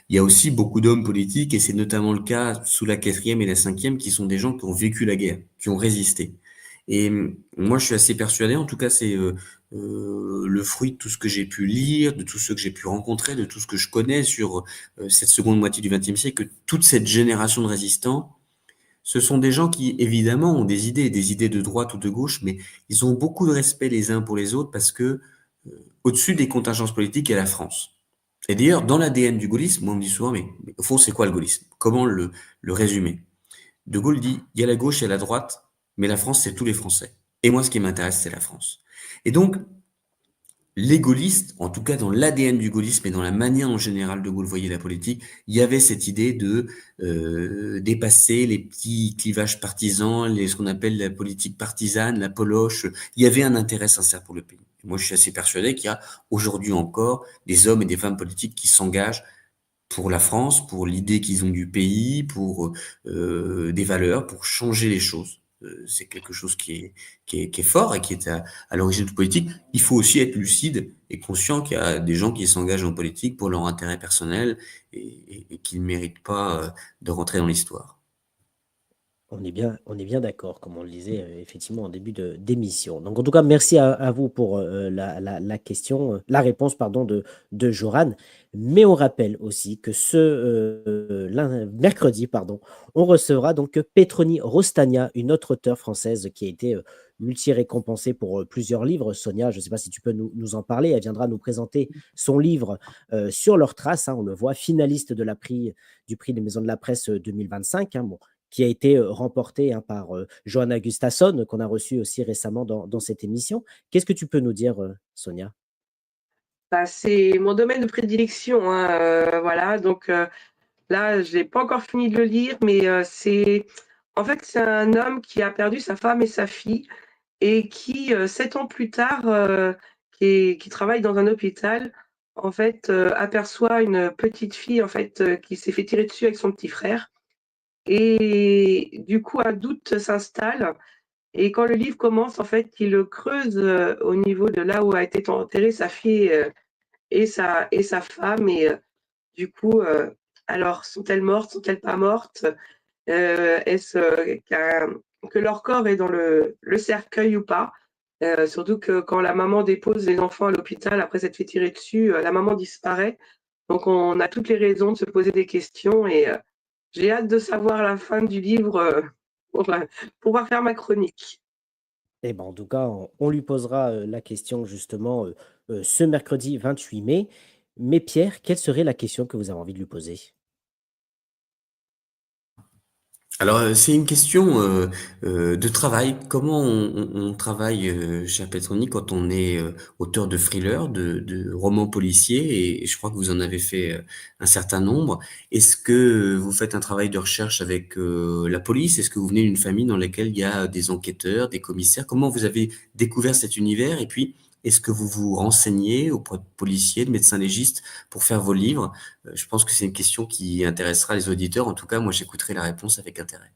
Il y a aussi beaucoup d'hommes politiques, et c'est notamment le cas sous la 4e et la 5e, qui sont des gens qui ont vécu la guerre, qui ont résisté. Et moi, je suis assez persuadé, en tout cas, c'est le fruit de tout ce que j'ai pu lire, de tout ce que j'ai pu rencontrer, de tout ce que je connais sur cette seconde moitié du XXe siècle, que toute cette génération de résistants, ce sont des gens qui, évidemment, ont des idées de droite ou de gauche, mais ils ont beaucoup de respect les uns pour les autres parce que au-dessus des contingences politiques, il y a la France. Et d'ailleurs, dans l'ADN du gaullisme, moi on me dit souvent, mais au fond, c'est quoi le gaullisme? Comment le résumer? De Gaulle dit, il y a la gauche et la droite, mais la France, c'est tous les Français. Et moi, ce qui m'intéresse, c'est la France. Et donc, les gaullistes, en tout cas dans l'ADN du gaullisme et dans la manière en général de Gaulle voyait la politique, il y avait cette idée de dépasser les petits clivages partisans, ce qu'on appelle la politique partisane, la poloche. Il y avait un intérêt sincère pour le pays. Moi, je suis assez persuadé qu'il y a aujourd'hui encore des hommes et des femmes politiques qui s'engagent pour la France, pour l'idée qu'ils ont du pays, pour des valeurs, pour changer les choses. C'est quelque chose qui est fort et qui est à l'origine de politique. Il faut aussi être lucide et conscient qu'il y a des gens qui s'engagent en politique pour leur intérêt personnel et qui ne méritent pas de rentrer dans l'histoire.
On est bien d'accord, comme on le disait effectivement en début d'émission. Donc, en tout cas, merci à vous pour la question, la réponse, pardon, de Joran. Mais on rappelle aussi que mercredi, pardon, on recevra donc Petroni Rostagna, une autre auteure française qui a été multi-récompensée pour plusieurs livres. Sonia, je ne sais pas si tu peux nous en parler. Elle viendra nous présenter son livre Sur leurs traces. Hein, on le voit, finaliste du prix des Maisons de la Presse 2025. Hein, bon, qui a été remporté par Johanna Gustafsson, qu'on a reçu aussi récemment dans cette émission. Qu'est-ce que tu peux nous dire, Sonia?
Bah, c'est mon domaine de prédilection, hein, voilà, donc là, je n'ai pas encore fini de le lire, mais en fait, c'est un homme qui a perdu sa femme et sa fille et qui, 7 ans plus tard, qui travaille dans un hôpital, en fait, aperçoit une petite fille, en fait, qui s'est fait tirer dessus avec son petit frère. Et du coup, un doute s'installe. Et quand le livre commence, en fait, il creuse au niveau de là où a été enterrée sa fille et sa femme. Et du coup, alors, sont-elles mortes, sont-elles pas mortes? Est-ce que leur corps est dans le cercueil ou pas? Surtout que quand la maman dépose les enfants à l'hôpital après s'être fait tirer dessus, la maman disparaît. Donc, on a toutes les raisons de se poser des questions. Et j'ai hâte de savoir la fin du livre pour pouvoir faire ma chronique.
Eh ben, en tout cas, on lui posera la question justement ce mercredi 28 mai. Mais Pierre, quelle serait la question que vous avez envie de lui poser?
Alors, c'est une question de travail. Comment on travaille chez Petroni quand on est auteur de thrillers, de romans policiers, et je crois que vous en avez fait un certain nombre. Est-ce que vous faites un travail de recherche avec la police? Est-ce que vous venez d'une famille dans laquelle il y a des enquêteurs, des commissaires? Comment vous avez découvert cet univers? Et puis, est-ce que vous vous renseignez auprès de policiers, de médecins légistes pour faire vos livres? Je pense que c'est une question qui intéressera les auditeurs. En tout cas, moi, j'écouterai la réponse avec intérêt.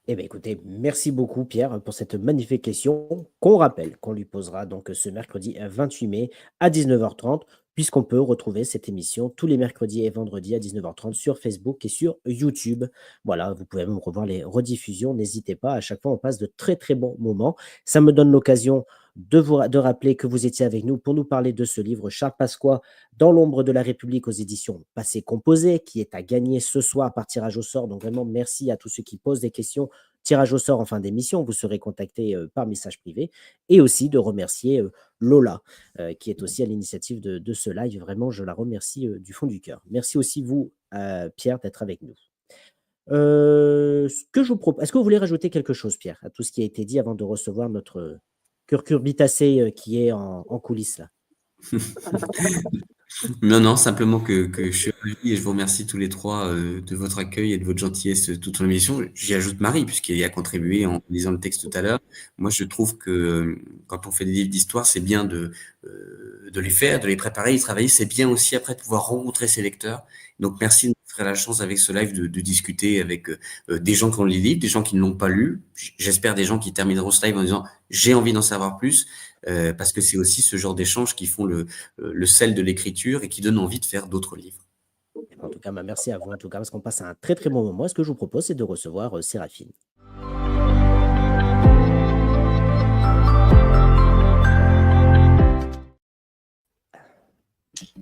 Eh bien, écoutez, merci beaucoup, Pierre, pour cette magnifique question qu'on rappelle qu'on lui posera donc ce mercredi 28 mai à 19h30, puisqu'on peut retrouver cette émission tous les mercredis et vendredis à 19h30 sur Facebook et sur YouTube. Voilà, vous pouvez même revoir les rediffusions. N'hésitez pas, à chaque fois, on passe de très, très bons moments. Ça me donne l'occasion de rappeler que vous étiez avec nous pour nous parler de ce livre, Charles Pasqua, Dans l'ombre de la République aux éditions Passé Composé, qui est à gagner ce soir par tirage au sort. Donc vraiment, merci à tous ceux qui posent des questions. Tirage au sort en fin d'émission, vous serez contacté par message privé. Et aussi de remercier Lola, qui est aussi à l'initiative de ce live. Vraiment, je la remercie du fond du cœur. Merci aussi vous, Pierre, d'être avec nous. Ce que je vous propose, est-ce que vous voulez rajouter quelque chose, Pierre, à tout ce qui a été dit avant de recevoir notre curcurbitacé qui est en coulisses là?
Non, non, simplement que je suis ravi et je vous remercie tous les trois de votre accueil et de votre gentillesse tout au long de l'émission. J'y ajoute Marie, puisqu'elle a contribué en lisant le texte tout à l'heure. Moi, je trouve que quand on fait des livres d'histoire, c'est bien de les faire, de les préparer, y travailler. C'est bien aussi après de pouvoir rencontrer ses lecteurs. Donc, merci de nous faire la chance avec ce live de discuter avec des gens qui ont lu les livres, des gens qui ne l'ont pas lu. J'espère des gens qui termineront ce live en disant j'ai envie d'en savoir plus, parce que c'est aussi ce genre d'échanges qui font le sel de l'écriture et qui donne envie de faire d'autres livres.
En tout cas, merci à vous, en tout cas, parce qu'on passe un très très bon moment. Ce que je vous propose, c'est de recevoir Séraphine.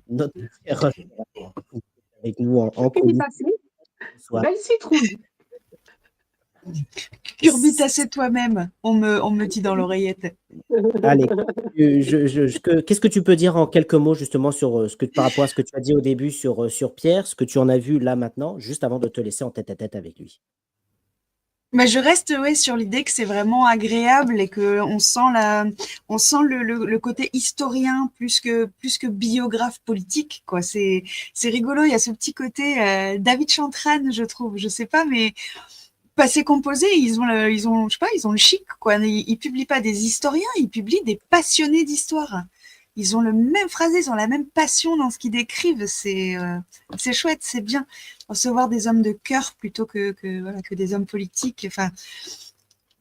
Notre avec nous en coulisses.
Belle citrouille.
Curbitacé toi-même, on me dit dans l'oreillette.
Allez, qu'est-ce que tu peux dire en quelques mots justement sur par rapport à ce que tu as dit au début sur Pierre, ce que tu en as vu là maintenant, juste avant de te laisser en tête-à-tête avec lui?
Mais je reste sur l'idée que c'est vraiment agréable et que on sent le côté historien plus que biographe politique, quoi. C'est rigolo. Il y a ce petit côté David Chantrane, je trouve. Je sais pas, mais Passé Composé, ils ont, je sais pas, ils ont le chic, quoi. Ils publient pas des historiens, ils publient des passionnés d'histoire. Ils ont le même phrasé, ils ont la même passion dans ce qu'ils décrivent. C'est chouette, c'est bien. Recevoir des hommes de cœur plutôt que des hommes politiques, enfin,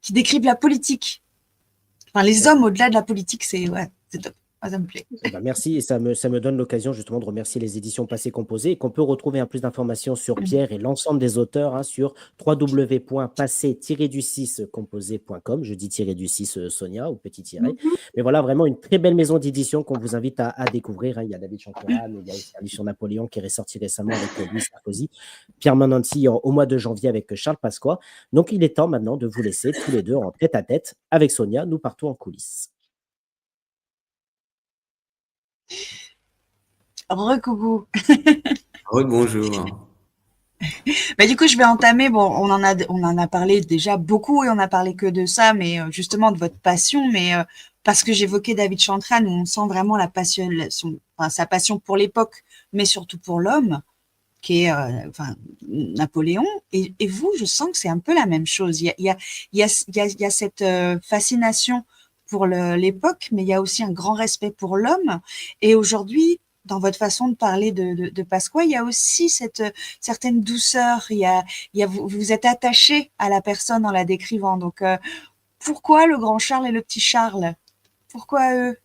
qui décrivent la politique. Enfin, les hommes au-delà de la politique, c'est top. Ça me plaît.
Merci, et ça me donne l'occasion justement de remercier les éditions Passé Composé et qu'on peut retrouver plus d'informations sur Pierre et l'ensemble des auteurs sur www.passé-du6composé.com. Je dis -du6 Sonia ou petit tiret. Mais voilà, vraiment une très belle maison d'édition qu'on vous invite à découvrir. Il y a David Chantrane, il y a aussi un livre sur Napoléon qui est ressorti récemment avec Louis Sarkozy, Pierre Mananti au mois de janvier avec Charles Pasqua. Donc il est temps maintenant de vous laisser tous les deux en tête-à-tête avec Sonia. Nous partons en coulisses.
Recoucou.
Bonjour.
Du coup, je vais entamer. Bon, on en a parlé déjà beaucoup et on a parlé que de ça, mais justement de votre passion. Mais parce que j'évoquais David Chantrane, où on sent vraiment sa passion pour l'époque, mais surtout pour l'homme, qui est Napoléon. Et vous, je sens que c'est un peu la même chose. Il y a cette fascination pour l'époque, mais il y a aussi un grand respect pour l'homme. Et aujourd'hui, dans votre façon de parler de Pasqua, il y a aussi cette certaine douceur. Vous êtes attaché à la personne en la décrivant. Donc, pourquoi le grand Charles et le petit Charles? Pourquoi eux?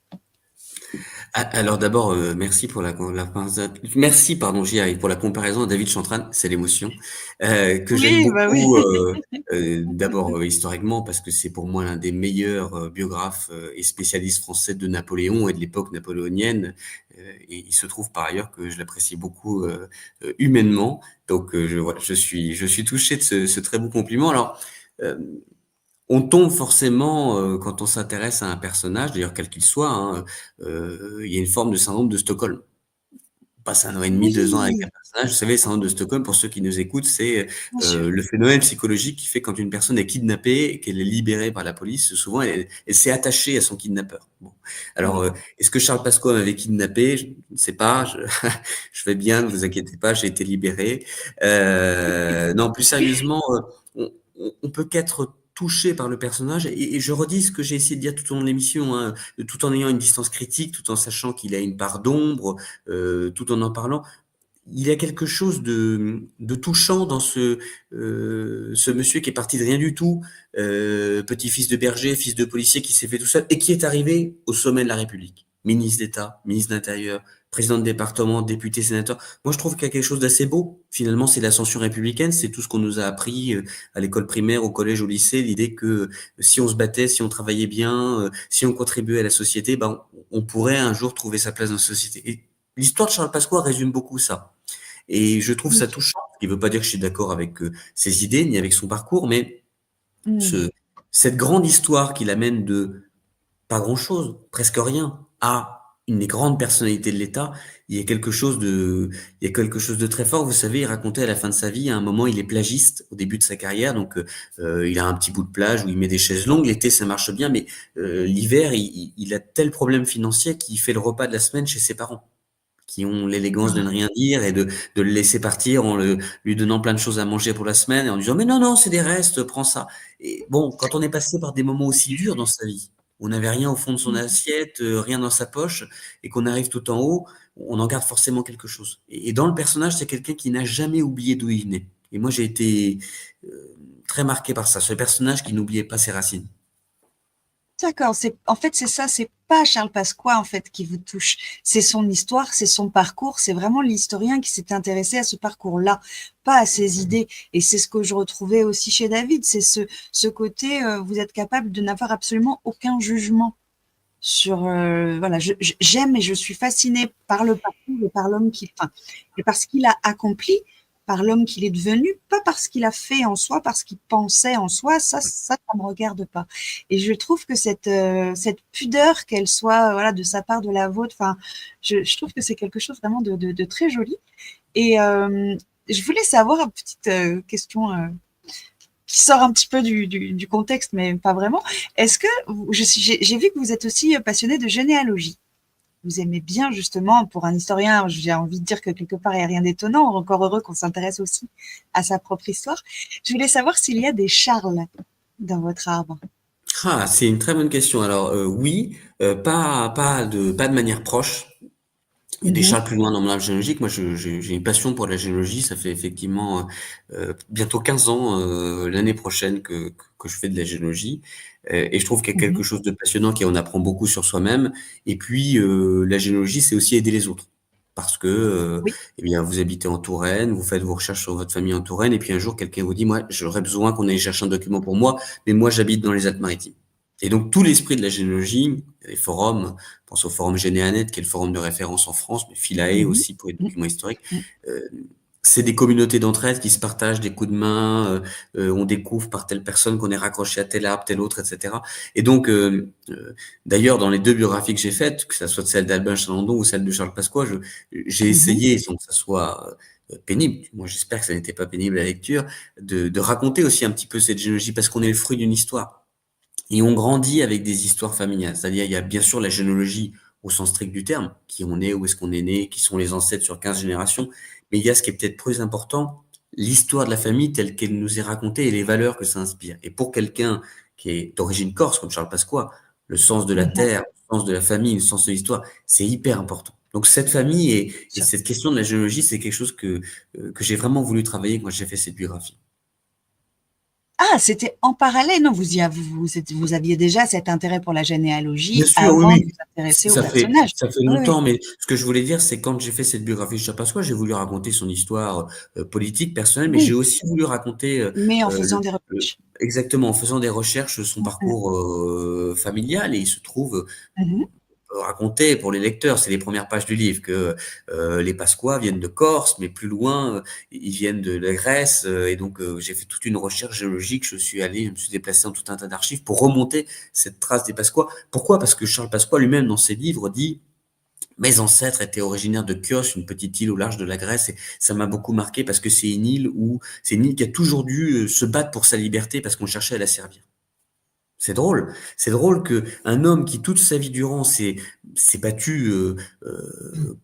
Alors d'abord, merci pour merci, pardon, j'y arrive, pour la comparaison à David Chantrane, c'est l'émotion, que j'aime beaucoup, d'abord historiquement, parce que c'est pour moi l'un des meilleurs biographes et spécialistes français de Napoléon et de l'époque napoléonienne. Et il se trouve par ailleurs que je l'apprécie beaucoup humainement. Donc je suis touché de ce très beau compliment. Alors, on tombe forcément, quand on s'intéresse à un personnage, d'ailleurs quel qu'il soit, il y a une forme de syndrome de Stockholm. On passe 1 an et demi, 2 ans avec un personnage. Vous savez, le syndrome de Stockholm, pour ceux qui nous écoutent, c'est le phénomène psychologique qui fait quand une personne est kidnappée et qu'elle est libérée par la police, souvent elle s'est attachée à son kidnappeur. Bon. Alors, est-ce que Charles Pasqua m'avait kidnappé? Je ne sais pas. Je vais bien, ne vous inquiétez pas, j'ai été libéré. Non, plus sérieusement, on peut qu'être touché par le personnage et je redis ce que j'ai essayé de dire tout au long de l'émission, hein, tout en ayant une distance critique, tout en sachant qu'il a une part d'ombre, tout en parlant. Il y a quelque chose de touchant dans ce monsieur qui est parti de rien du tout, petit-fils de berger, fils de policier qui s'est fait tout seul et qui est arrivé au sommet de la République. Ministre d'État, ministre de l'Intérieur, président de département, député, sénateur. Moi, je trouve qu'il y a quelque chose d'assez beau. Finalement, c'est l'ascension républicaine, c'est tout ce qu'on nous a appris à l'école primaire, au collège, au lycée, l'idée que si on se battait, si on travaillait bien, si on contribuait à la société, ben, on pourrait un jour trouver sa place dans la société. Et l'histoire de Charles Pasqua résume beaucoup ça. Et je trouve ça touchant, ce qui ne veut pas dire que je suis d'accord avec ses idées ni avec son parcours, mais cette grande histoire qu'il amène de pas grand-chose, presque rien, à une des grandes personnalités de l'État, il y a quelque chose de très fort. Vous savez, il racontait à la fin de sa vie, à un moment, il est plagiste au début de sa carrière, donc il a un petit bout de plage où il met des chaises longues. L'été, ça marche bien, mais l'hiver, il a tel problème financier qu'il fait le repas de la semaine chez ses parents, qui ont l'élégance de ne rien dire et de le laisser partir en lui donnant plein de choses à manger pour la semaine et en disant mais non, non, c'est des restes, prends ça. Et bon, quand on est passé par des moments aussi durs dans sa vie, on n'avait rien au fond de son assiette, rien dans sa poche, et qu'on arrive tout en haut, on en garde forcément quelque chose. Et dans le personnage, c'est quelqu'un qui n'a jamais oublié d'où il venait. Et moi, j'ai été très marqué par ça, ce personnage qui n'oubliait pas ses racines.
D'accord, en fait c'est ça, c'est pas Charles Pasqua en fait qui vous touche, c'est son histoire, c'est son parcours, c'est vraiment l'historien qui s'est intéressé à ce parcours-là, pas à ses idées. Et c'est ce que je retrouvais aussi chez David, c'est ce côté, vous êtes capable de n'avoir absolument aucun jugement sur, voilà, j'aime et je suis fascinée par le parcours et par l'homme et par ce qu'il a accompli, par l'homme qu'il est devenu, pas parce qu'il a fait en soi, parce qu'il pensait en soi, ça me regarde pas. Et je trouve que cette pudeur, qu'elle soit, voilà, de sa part, de la vôtre, enfin, je trouve que c'est quelque chose vraiment de très joli. Et je voulais savoir une petite question qui sort un petit peu du contexte, mais pas vraiment. Est-ce que j'ai vu que vous êtes aussi passionné de généalogie. Vous aimez bien, justement, pour un historien, j'ai envie de dire que quelque part, il n'y a rien d'étonnant, encore heureux qu'on s'intéresse aussi à sa propre histoire. Je voulais savoir s'il y a des Charles dans votre arbre.
Ah, c'est une très bonne question. Alors oui, pas de manière proche. Il y a des Charles plus loin dans mon arbre généalogique. Moi, j'ai une passion pour la généalogie. Ça fait effectivement bientôt 15 ans l'année prochaine que je fais de la généalogie. Et je trouve qu'il y a quelque chose de passionnant, qu'on apprend beaucoup sur soi-même. Et puis, la généalogie, c'est aussi aider les autres. Parce que,
Oui.
eh bien, vous habitez en Touraine, vous faites vos recherches sur votre famille en Touraine, et puis un jour, quelqu'un vous dit, moi, j'aurais besoin qu'on aille chercher un document pour moi, mais moi, j'habite dans les Alpes-Maritimes. Et donc, tout l'esprit de la généalogie, les forums, je pense au forum Généanet, qui est le forum de référence en France, mais Philae aussi pour les documents historiques, c'est des communautés d'entraide qui se partagent des coups de main, on découvre par telle personne qu'on est raccroché à tel arbre, tel autre, etc. Et donc, d'ailleurs, dans les deux biographies que j'ai faites, que ce soit celle d'Albin Chalandon ou celle de Charles Pasqua, j'ai essayé, sans que ça soit pénible, moi j'espère que ça n'était pas pénible à la lecture, de raconter aussi un petit peu cette généalogie, parce qu'on est le fruit d'une histoire. Et on grandit avec des histoires familiales. C'est-à-dire, il y a bien sûr la généalogie au sens strict du terme, qui on est, où est-ce qu'on est né, qui sont les ancêtres sur 15 générations. Mais il y a ce qui est peut-être plus important, l'histoire de la famille telle qu'elle nous est racontée et les valeurs que ça inspire. Et pour quelqu'un qui est d'origine corse, comme Charles Pasqua, le sens de la terre, le sens de la famille, le sens de l'histoire, c'est hyper important. Donc cette famille et cette question de la généalogie, c'est quelque chose que j'ai vraiment voulu travailler quand j'ai fait cette biographie.
Ah, c'était en parallèle, non, vous aviez déjà cet intérêt pour la généalogie
Bien sûr,
avant
oui,
de vous intéresser au
ça fait
personnage.
ça fait
Oui, oui.
longtemps, mais ce que je voulais dire, c'est quand j'ai fait cette biographie de Charles Pasqua, j'ai voulu raconter son histoire politique, personnelle, mais j'ai
Oui,
aussi voulu raconter
mais en
le,
faisant des
le-
recherches.
exactement en faisant des recherches son parcours familial, et il se trouve raconter pour les lecteurs, c'est les premières pages du livre, que les Pasqua viennent de Corse, mais plus loin, ils viennent de la Grèce, et donc j'ai fait toute une recherche géologique, je me suis déplacé dans tout un tas d'archives pour remonter cette trace des Pasqua. Pourquoi? Parce que Charles Pasqua lui-même, dans ses livres, dit mes ancêtres étaient originaires de Chios, une petite île au large de la Grèce, et ça m'a beaucoup marqué parce que c'est une île qui a toujours dû se battre pour sa liberté parce qu'on cherchait à la servir. C'est drôle que un homme qui toute sa vie durant s'est battu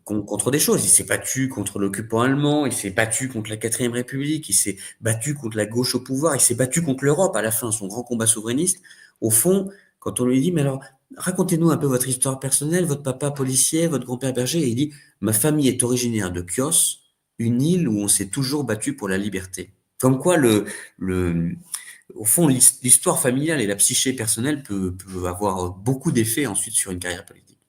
contre des choses. Il s'est battu contre l'occupant allemand, il s'est battu contre la Quatrième République, il s'est battu contre la gauche au pouvoir, il s'est battu contre l'Europe à la fin, son grand combat souverainiste. Au fond, quand on lui dit, mais alors, racontez-nous un peu votre histoire personnelle, votre papa policier, votre grand-père berger, et il dit, ma famille est originaire de Chios, une île où on s'est toujours battu pour la liberté. Comme quoi le, au fond, l'histoire familiale et la psyché personnelle peut avoir beaucoup d'effets ensuite sur une carrière politique.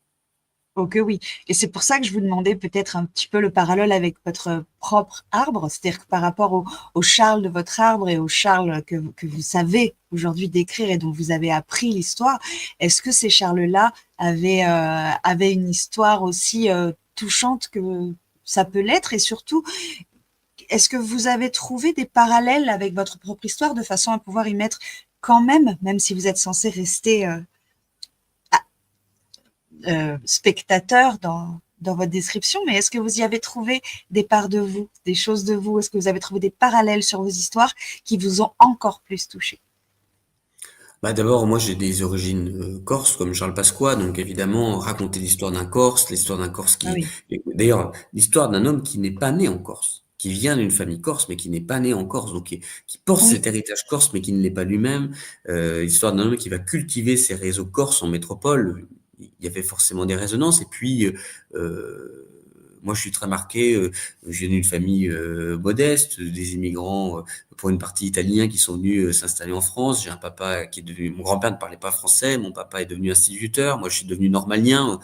Oh que oui. Et c'est pour ça que je vous demandais peut-être un petit peu le parallèle avec votre propre arbre, c'est-à-dire que par rapport au Charles de votre arbre et au Charles que vous savez aujourd'hui décrire et dont vous avez appris l'histoire, est-ce que ces Charles-là avaient une histoire aussi touchante que ça peut l'être? Et surtout, est-ce que vous avez trouvé des parallèles avec votre propre histoire de façon à pouvoir y mettre quand même si vous êtes censé rester spectateur dans votre description, mais est-ce que vous y avez trouvé des parts de vous, des choses de vous? Est-ce que vous avez trouvé des parallèles sur vos histoires qui vous ont encore plus touché?
Bah d'abord, moi j'ai des origines corses comme Charles Pasqua, donc évidemment raconter l'histoire d'un Corse
Ah
qui,
oui,
d'ailleurs l'histoire d'un homme qui n'est pas né en Corse, qui vient d'une famille corse mais qui n'est pas né en Corse, donc qui porte
oui,
cet héritage corse mais qui ne l'est pas lui-même. L'histoire d'un homme qui va cultiver ses réseaux corses en métropole. Il y avait forcément des résonances et puis moi je suis très marqué. Je viens d'une famille modeste, des immigrants pour une partie italiens qui sont venus s'installer en France. J'ai un papa qui est devenu, mon grand-père ne parlait pas français, mon papa est devenu instituteur, moi je suis devenu normalien.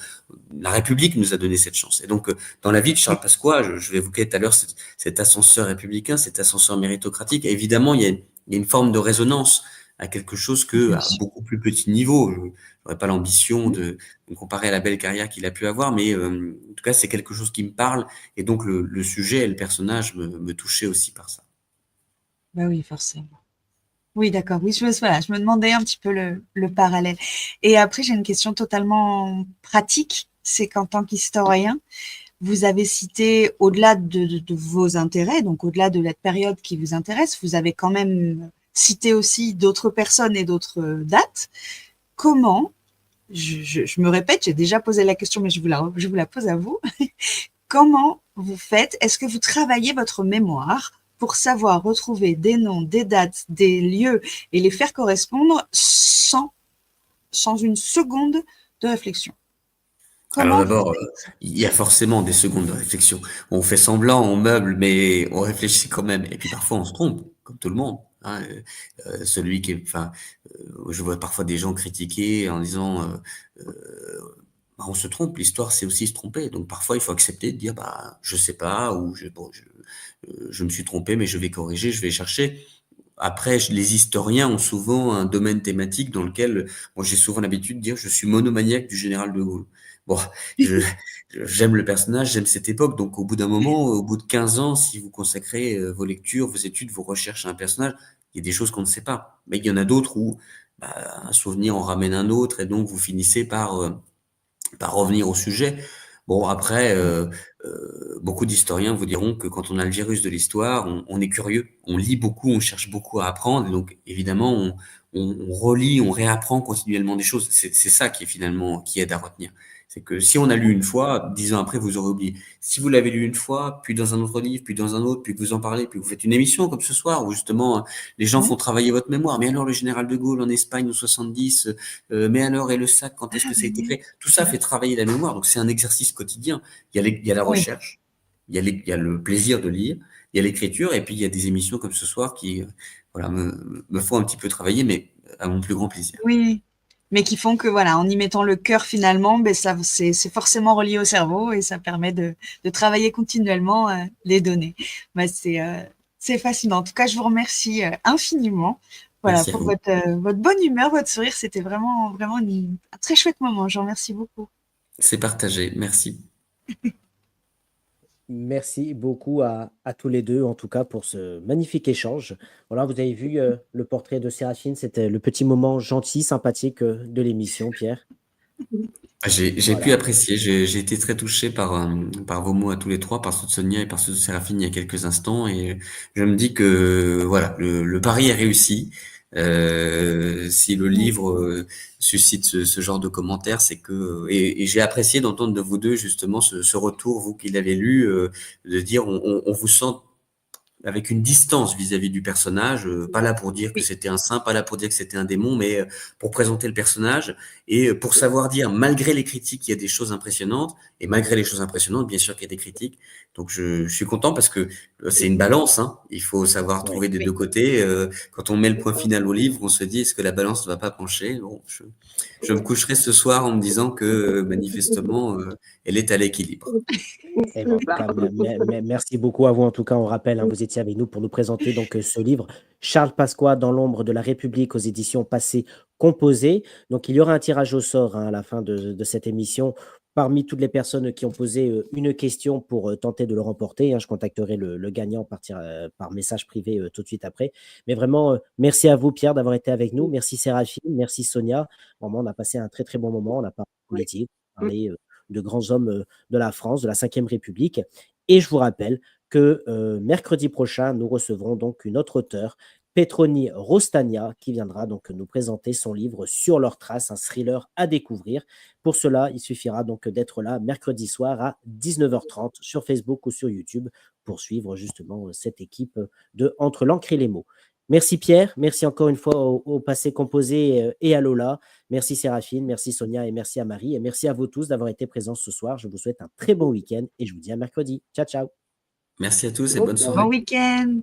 La République nous a donné cette chance. Et donc dans la vie de Charles Pasqua, je l'évoquais tout à l'heure, cet ascenseur républicain, cet ascenseur méritocratique, évidemment il y a une forme de résonance à quelque chose que
bien
à
sûr.
beaucoup plus petit niveau. Je n'aurais pas l'ambition de me comparer à la belle carrière qu'il a pu avoir, mais en tout cas c'est quelque chose qui me parle et donc le sujet et le personnage me touchaient aussi par ça.
Bah oui, forcément. Oui, d'accord. Oui, voilà, je me demandais un petit peu le parallèle. Et après, j'ai une question totalement pratique. C'est qu'en tant qu'historien, vous avez cité, au-delà de vos intérêts, donc au-delà de la période qui vous intéresse, vous avez quand même cité aussi d'autres personnes et d'autres dates. Comment, je me répète, j'ai déjà posé la question, mais je vous la pose à vous. Comment vous faites? Est-ce que vous travaillez votre mémoire pour savoir retrouver des noms, des dates, des lieux et les faire correspondre sans une seconde de réflexion?
Alors
Comment vous
d'abord,
faites?
il y a forcément des secondes de réflexion. On fait semblant, on meuble, mais on réfléchit quand même. Et puis parfois on se trompe, comme tout le monde. Hein. Celui qui est, enfin, je vois parfois des gens critiquer en disant, bah, on se trompe. L'histoire, c'est aussi se tromper. Donc parfois, il faut accepter de dire, bah, je sais pas, ou je me suis trompé, mais je vais corriger, je vais chercher. Après, les historiens ont souvent un domaine thématique dans lequel, moi, j'ai souvent l'habitude de dire, je suis monomaniaque du général de Gaulle. Bon, je, j'aime le personnage, j'aime cette époque, donc au bout d'un moment, au bout de 15 ans, si vous consacrez vos lectures, vos études, vos recherches à un personnage, il y a des choses qu'on ne sait pas. Mais il y en a d'autres où bah, un souvenir en ramène un autre, et donc vous finissez par revenir au sujet. Bon, après, beaucoup d'historiens vous diront que quand on a le virus de l'histoire, on est curieux, on lit beaucoup, on cherche beaucoup à apprendre, et donc évidemment, on relit, on réapprend continuellement des choses. C'est ça qui est finalement qui aide à retenir. C'est que si on a lu une fois, 10 ans après, vous aurez oublié. Si vous l'avez lu une fois, puis dans un autre livre, puis dans un autre, puis que vous en parlez, puis que vous faites une émission comme ce soir, où justement les gens font travailler votre mémoire. Mais alors le général de Gaulle en Espagne en 70, mais alors et le sac, quand est-ce que ça a été créé? Tout ça fait travailler la mémoire, donc c'est un exercice quotidien. Il y a la
Oui.
recherche, il y a le plaisir de lire, il y a l'écriture, et puis il y a des émissions comme ce soir qui voilà, me font un petit peu travailler, mais à mon plus grand plaisir.
Oui, mais qui font que voilà, en y mettant le cœur finalement, ben ça, c'est forcément relié au cerveau et ça permet de travailler continuellement les données. Ben, c'est fascinant. En tout cas, je vous remercie infiniment. Voilà,
Merci à
pour
vous.
votre bonne humeur, votre sourire, c'était vraiment un très chouette moment. Je vous remercie beaucoup.
C'est partagé. Merci.
Merci beaucoup à tous les deux, en tout cas, pour ce magnifique échange. Voilà, vous avez vu le portrait de Séraphine, c'était le petit moment gentil, sympathique de l'émission, Pierre.
J'ai pu
Voilà.
apprécier, j'ai été très touché par vos mots à tous les trois, par ceux de Sonia et par ceux de Séraphine il y a quelques instants, et je me dis que voilà, le pari est réussi. Si le livre suscite ce genre de commentaires, c'est que et j'ai apprécié d'entendre de vous deux justement ce retour, vous qui l'avez lu, de dire on vous sent avec une distance vis-à-vis du personnage, pas là pour dire que
Oui,
c'était un saint, pas là pour dire que c'était un démon, mais pour présenter le personnage et pour savoir dire, malgré les critiques, il y a des choses impressionnantes, et malgré les choses impressionnantes, bien sûr qu'il y a des critiques. Donc je suis content parce que c'est une balance, hein. Il faut savoir
Oui.
trouver des deux
Oui.
côtés. Quand on met le point final au livre, on se dit, est-ce que la balance ne va pas pencher? Bon, je me coucherai ce soir en me disant que manifestement, elle est à l'équilibre.
Eh ben, en tout cas, merci beaucoup à vous. En tout cas, on rappelle, hein, vous étiez avec nous pour nous présenter donc ce livre, Charles Pasqua dans l'ombre de la République aux éditions Passé Composé. Donc, il y aura un tirage au sort, hein, à la fin de cette émission. Parmi toutes les personnes qui ont posé une question pour tenter de le remporter, hein, je contacterai le gagnant par message privé tout de suite après. Mais vraiment, merci à vous, Pierre, d'avoir été avec nous. Merci Séraphine, merci Sonia. Vraiment, on a passé un très très bon moment. On a parlé
oui.
politique, on a
Mm.
parlé de grands hommes de la France, de la Ve République. Et je vous rappelle que mercredi prochain, nous recevrons donc une autre auteure, Petroni Rostagna, qui viendra donc nous présenter son livre Sur leurs traces, un thriller à découvrir. Pour cela, il suffira donc d'être là mercredi soir à 19h30 sur Facebook ou sur YouTube pour suivre justement cette équipe de Entre l'encre et les mots. Merci Pierre, merci encore une fois au passé composé et à Lola. Merci Séraphine, merci Sonia et merci à Marie. Et merci à vous tous d'avoir été présents ce soir. Je vous souhaite un très bon week-end et je vous dis à mercredi. Ciao, ciao.
Merci à tous et
Bon
bonne
courage.
Bon
soirée.
week-end!